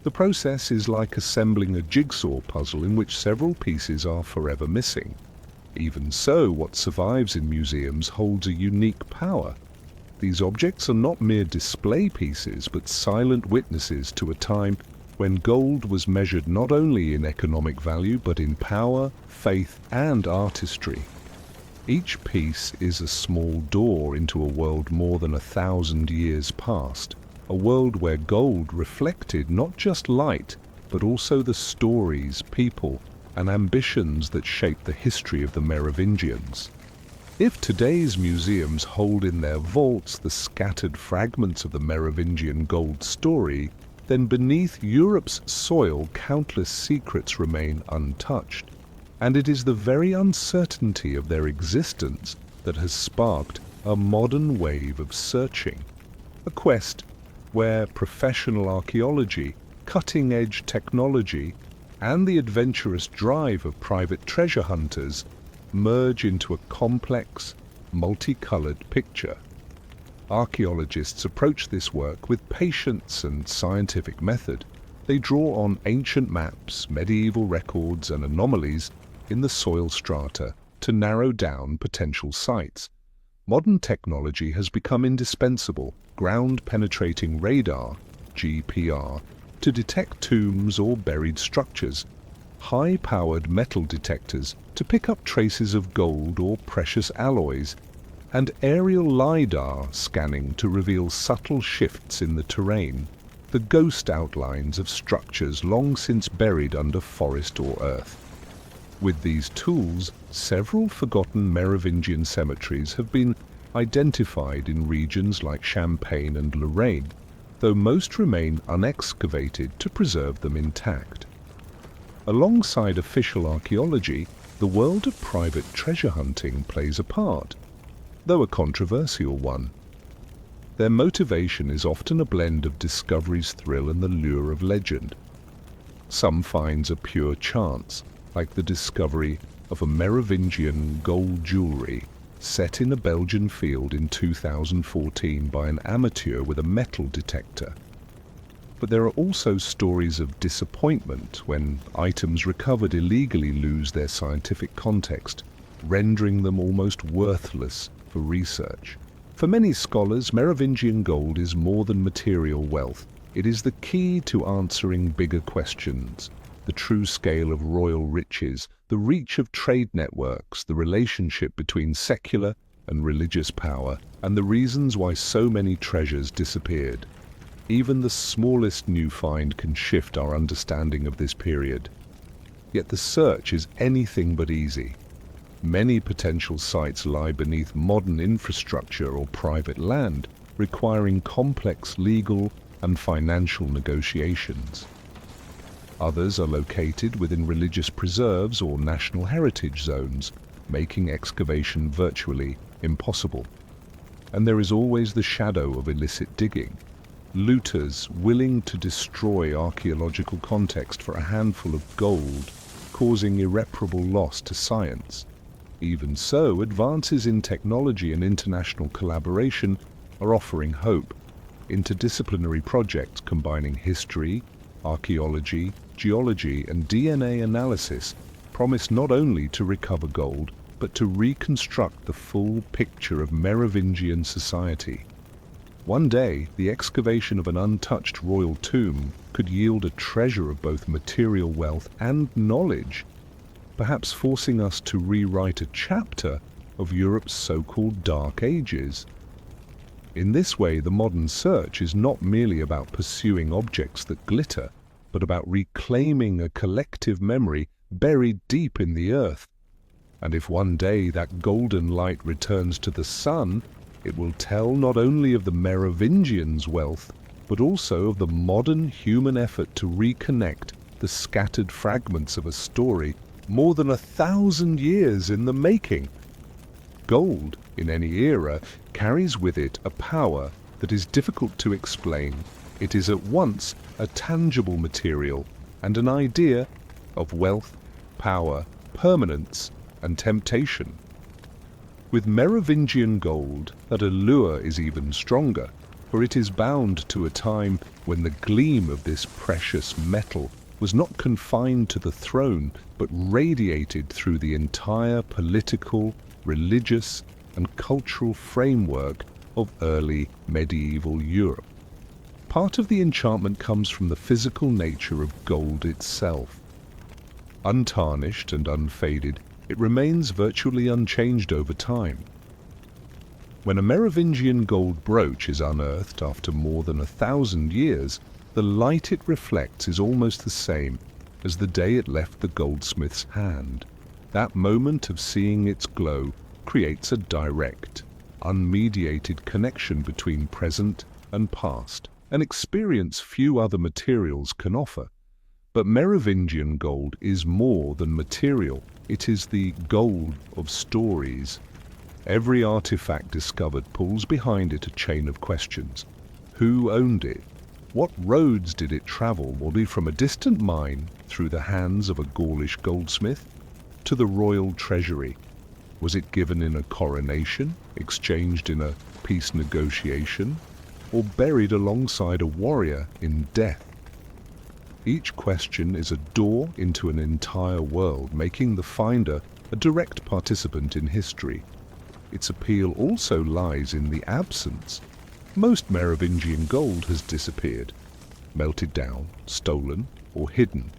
The process is like assembling a jigsaw puzzle in which several pieces are forever missing. Even so, what survives in museums holds a unique power. These objects are not mere display pieces, but silent witnesses to a time when gold was measured not only in economic value, but in power, faith, and artistry. Each piece is a small door into a world more than 1,000 years past, a world where gold reflected not just light, but also the stories, people, and ambitions that shaped the history of the Merovingians. If today's museums hold in their vaults the scattered fragments of the Merovingian gold story, then beneath Europe's soil countless secrets remain untouched. And it is the very uncertainty of their existence that has sparked a modern wave of searching. A quest where professional archaeology, cutting-edge technology, and the adventurous drive of private treasure hunters merge into a complex, multicolored picture. Archaeologists approach this work with patience and scientific method. They draw on ancient maps, medieval records, and anomalies in the soil strata to narrow down potential sites. Modern technology has become indispensable: ground-penetrating radar, GPR, to detect tombs or buried structures, high-powered metal detectors to pick up traces of gold or precious alloys, and aerial LiDAR scanning to reveal subtle shifts in the terrain, the ghost outlines of structures long since buried under forest or earth. With these tools, several forgotten Merovingian cemeteries have been identified in regions like Champagne and Lorraine, though most remain unexcavated to preserve them intact. Alongside official archaeology, the world of private treasure hunting plays a part, though a controversial one. Their motivation is often a blend of discovery's thrill and the lure of legend. Some finds are pure chance, like the discovery of a Merovingian gold jewelry set in a Belgian field in 2014 by an amateur with a metal detector. But there are also stories of disappointment when items recovered illegally lose their scientific context, rendering them almost worthless for research. For many scholars, Merovingian gold is more than material wealth. It is the key to answering bigger questions: the true scale of royal riches, the reach of trade networks, the relationship between secular and religious power, and the reasons why so many treasures disappeared. Even the smallest new find can shift our understanding of this period. Yet the search is anything but easy. Many potential sites lie beneath modern infrastructure or private land, requiring complex legal and financial negotiations. Others are located within religious preserves or national heritage zones, making excavation virtually impossible. And there is always the shadow of illicit digging. Looters willing to destroy archaeological context for a handful of gold, causing irreparable loss to science. Even so, advances in technology and international collaboration are offering hope. Interdisciplinary projects combining history, archaeology, geology, and DNA analysis promise not only to recover gold, but to reconstruct the full picture of Merovingian society. One day, the excavation of an untouched royal tomb could yield a treasure of both material wealth and knowledge, perhaps forcing us to rewrite a chapter of Europe's so-called Dark Ages. In this way, the modern search is not merely about pursuing objects that glitter, but about reclaiming a collective memory buried deep in the earth. And if one day that golden light returns to the sun, it will tell not only of the Merovingians' wealth, but also of the modern human effort to reconnect the scattered fragments of a story more than 1,000 years in the making. Gold, in any era, carries with it a power that is difficult to explain. It is at once a tangible material and an idea of wealth, power, permanence, and temptation. With Merovingian gold, that allure is even stronger, for it is bound to a time when the gleam of this precious metal was not confined to the throne, but radiated through the entire political, religious, and cultural framework of early medieval Europe. Part of the enchantment comes from the physical nature of gold itself. Untarnished and unfaded, it remains virtually unchanged over time. When a Merovingian gold brooch is unearthed after more than 1,000 years, the light it reflects is almost the same as the day it left the goldsmith's hand. That moment of seeing its glow creates a direct, unmediated connection between present and past, an experience few other materials can offer. But Merovingian gold is more than material. It is the gold of stories. Every artifact discovered pulls behind it a chain of questions. Who owned it? What roads did it travel, maybe from a distant mine through the hands of a Gaulish goldsmith to the royal treasury? Was it given in a coronation, exchanged in a peace negotiation, or buried alongside a warrior in death? Each question is a door into an entire world, making the finder a direct participant in history. Its appeal also lies in the absence. Most Merovingian gold has disappeared, melted down, stolen, or hidden.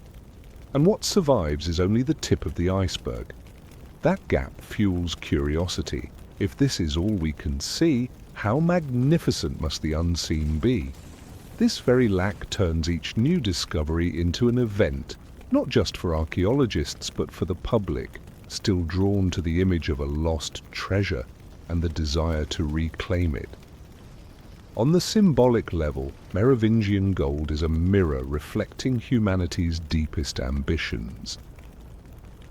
And what survives is only the tip of the iceberg. That gap fuels curiosity. If this is all we can see, how magnificent must the unseen be? This very lack turns each new discovery into an event, not just for archaeologists but for the public, still drawn to the image of a lost treasure and the desire to reclaim it. On the symbolic level, Merovingian gold is a mirror reflecting humanity's deepest ambitions.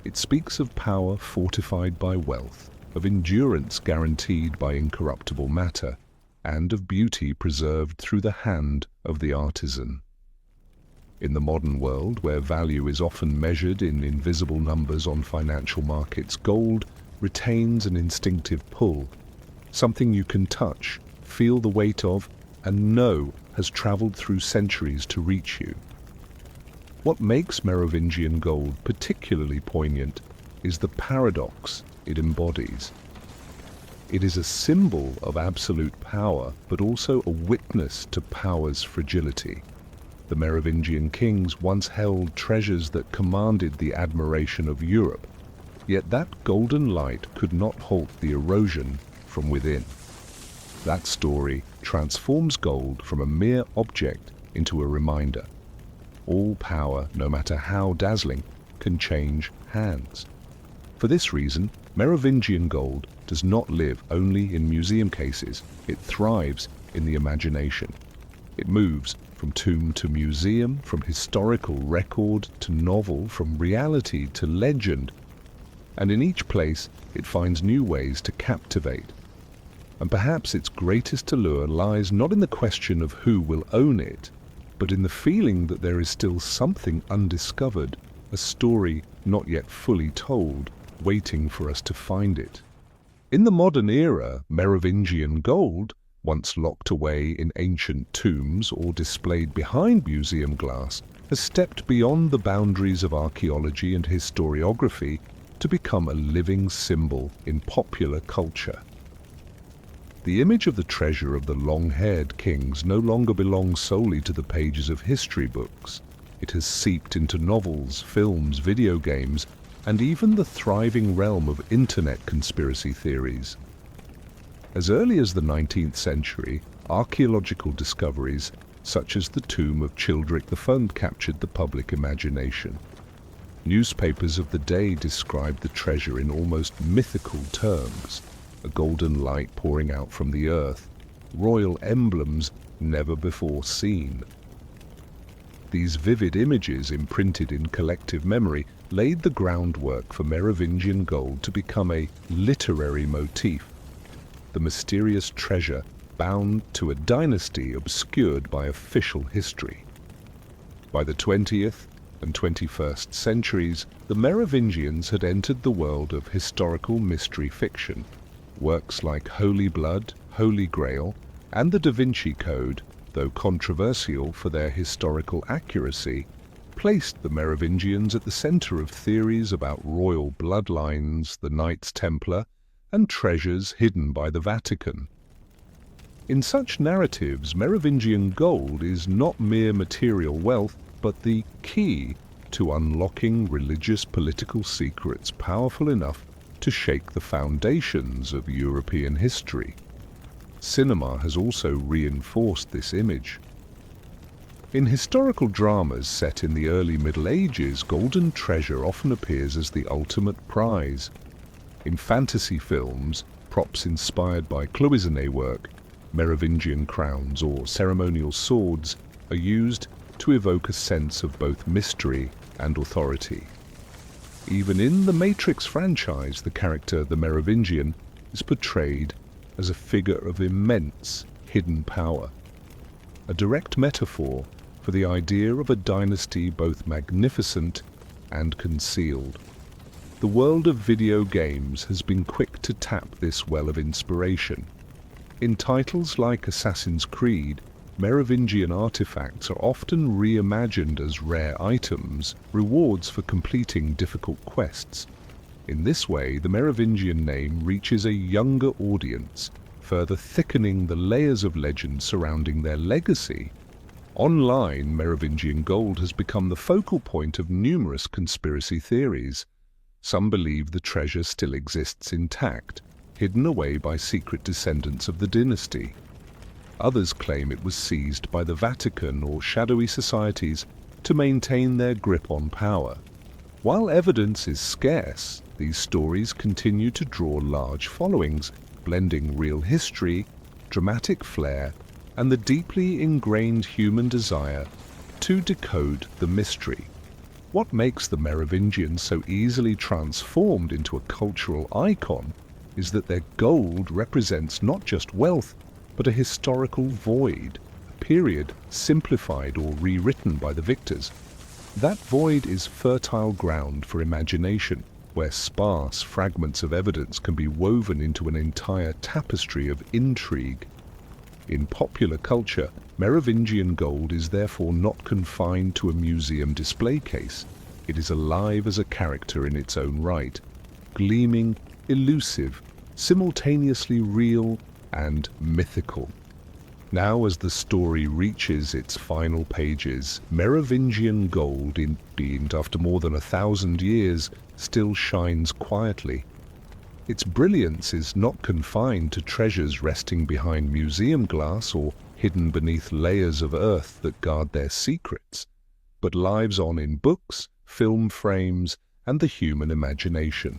It speaks of power fortified by wealth, of endurance guaranteed by incorruptible matter, and of beauty preserved through the hand of the artisan. In the modern world, where value is often measured in invisible numbers on financial markets, gold retains an instinctive pull, something you can touch, feel the weight of, and know has traveled through centuries to reach you. What makes Merovingian gold particularly poignant is the paradox it embodies. It is a symbol of absolute power, but also a witness to power's fragility. The Merovingian kings once held treasures that commanded the admiration of Europe, yet that golden light could not halt the erosion from within. That story transforms gold from a mere object into a reminder. All power, no matter how dazzling, can change hands. For this reason, Merovingian gold does not live only in museum cases. It thrives in the imagination. It moves from tomb to museum, from historical record to novel, from reality to legend. And in each place, it finds new ways to captivate. And perhaps its greatest allure lies not in the question of who will own it, but in the feeling that there is still something undiscovered, a story not yet fully told, waiting for us to find it. In the modern era, Merovingian gold, once locked away in ancient tombs or displayed behind museum glass, has stepped beyond the boundaries of archaeology and historiography to become a living symbol in popular culture. The image of the treasure of the long-haired kings no longer belongs solely to the pages of history books. It has seeped into novels, films, video games, and even the thriving realm of internet conspiracy theories. As early as the 19th century, archaeological discoveries such as the tomb of Childeric I captured the public imagination. Newspapers of the day described the treasure in almost mythical terms: a golden light pouring out from the earth, royal emblems never before seen. These vivid images, imprinted in collective memory, laid the groundwork for Merovingian gold to become a literary motif, the mysterious treasure bound to a dynasty obscured by official history. By the 20th and 21st centuries, the Merovingians had entered the world of historical mystery fiction. Works like Holy Blood, Holy Grail, and the Da Vinci Code, though controversial for their historical accuracy, placed the Merovingians at the center of theories about royal bloodlines, the Knights Templar, and treasures hidden by the Vatican. In such narratives, Merovingian gold is not mere material wealth, but the key to unlocking religious political secrets powerful enough to shake the foundations of European history. Cinema has also reinforced this image. In historical dramas set in the early Middle Ages, golden treasure often appears as the ultimate prize. In fantasy films, props inspired by cloisonné work, Merovingian crowns or ceremonial swords are used to evoke a sense of both mystery and authority. Even in the Matrix franchise, the character the Merovingian is portrayed as a figure of immense hidden power, a direct metaphor for the idea of a dynasty both magnificent and concealed. The world of video games has been quick to tap this well of inspiration. In titles like Assassin's Creed, Merovingian artifacts are often reimagined as rare items, rewards for completing difficult quests. In this way, the Merovingian name reaches a younger audience, further thickening the layers of legend surrounding their legacy. Online, Merovingian gold has become the focal point of numerous conspiracy theories. Some believe the treasure still exists intact, hidden away by secret descendants of the dynasty. Others claim it was seized by the Vatican or shadowy societies to maintain their grip on power. While evidence is scarce, these stories continue to draw large followings, blending real history, dramatic flair, and the deeply ingrained human desire to decode the mystery. What makes the Merovingians so easily transformed into a cultural icon is that their gold represents not just wealth, but a historical void, a period simplified or rewritten by the victors. That void is fertile ground for imagination, where sparse fragments of evidence can be woven into an entire tapestry of intrigue. In popular culture, Merovingian gold is therefore not confined to a museum display case. It is alive as a character in its own right, gleaming, elusive, simultaneously real and mythical. Now, as the story reaches its final pages, Merovingian gold, indeed after more than 1,000 years, still shines quietly. Its brilliance is not confined to treasures resting behind museum glass or hidden beneath layers of earth that guard their secrets, but lives on in books, film frames, and the human imagination.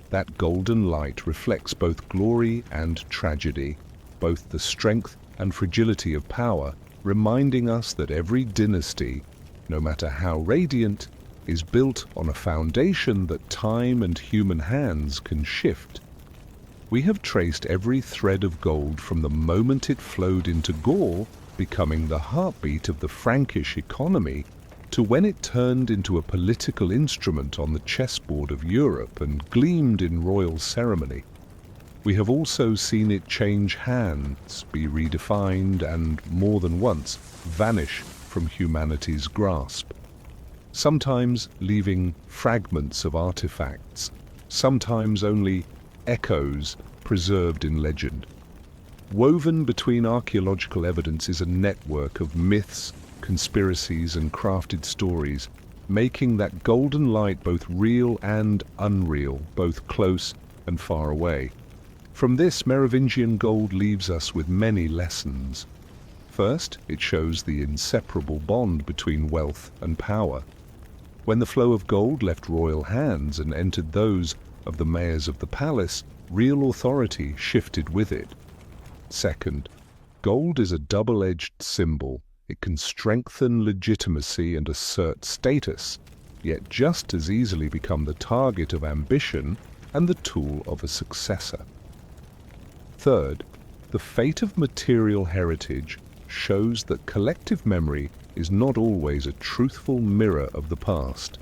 That golden light reflects both glory and tragedy, both the strength and fragility of power, reminding us that every dynasty, no matter how radiant, is built on a foundation that time and human hands can shift. We have traced every thread of gold from the moment it flowed into Gaul, becoming the heartbeat of the Frankish economy, to when it turned into a political instrument on the chessboard of Europe and gleamed in royal ceremony. We have also seen it change hands, be redefined, and, more than once, vanish from humanity's grasp. Sometimes leaving fragments of artifacts, sometimes only echoes preserved in legend. Woven between archaeological evidence is a network of myths, conspiracies, and crafted stories, making that golden light both real and unreal, both close and far away. From this, Merovingian gold leaves us with many lessons. First, it shows the inseparable bond between wealth and power. When the flow of gold left royal hands and entered those of the mayors of the palace, real authority shifted with it. Second, gold is a double-edged symbol. It can strengthen legitimacy and assert status, yet just as easily become the target of ambition and the tool of a successor. Third, the fate of material heritage shows that collective memory is not always a truthful mirror of the past.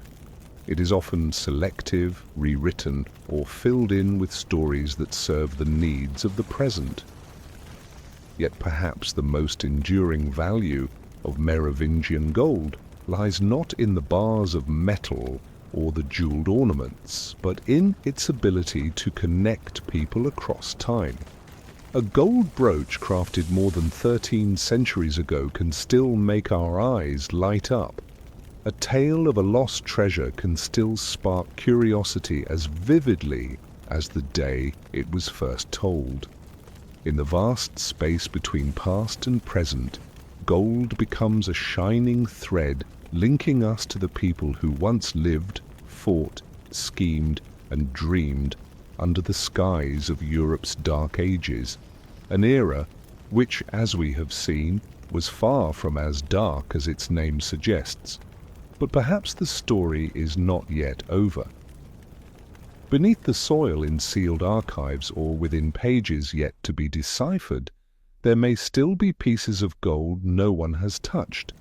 It is often selective, rewritten, or filled in with stories that serve the needs of the present. Yet perhaps the most enduring value of Merovingian gold lies not in the bars of metal or the jeweled ornaments, but in its ability to connect people across time. A gold brooch crafted more than 13 centuries ago can still make our eyes light up. A tale of a lost treasure can still spark curiosity as vividly as the day it was first told. In the vast space between past and present, gold becomes a shining thread linking us to the people who once lived, fought, schemed, and dreamed under the skies of Europe's dark ages, an era which, as we have seen, was far from as dark as its name suggests. But perhaps the story is not yet over. Beneath the soil in sealed archives or within pages yet to be deciphered, there may still be pieces of gold no one has touched.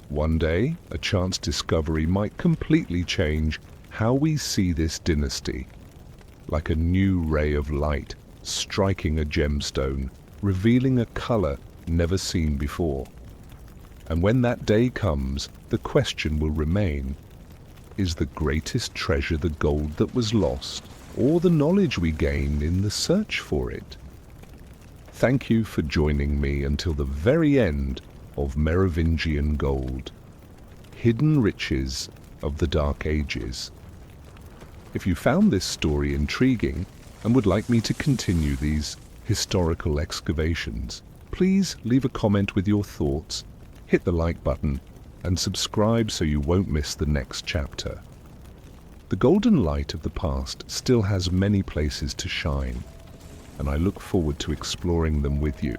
One day, a chance discovery might completely change how we see this dynasty, like a new ray of light striking a gemstone, revealing a color never seen before. And when that day comes, the question will remain: is the greatest treasure the gold that was lost, or the knowledge we gain in the search for it? Thank you for joining me until the very end of Merovingian gold, hidden riches of the Dark Ages. If you found this story intriguing and would like me to continue these historical excavations, please leave a comment with your thoughts, hit the like button, and subscribe so you won't miss the next chapter. The golden light of the past still has many places to shine, and I look forward to exploring them with you.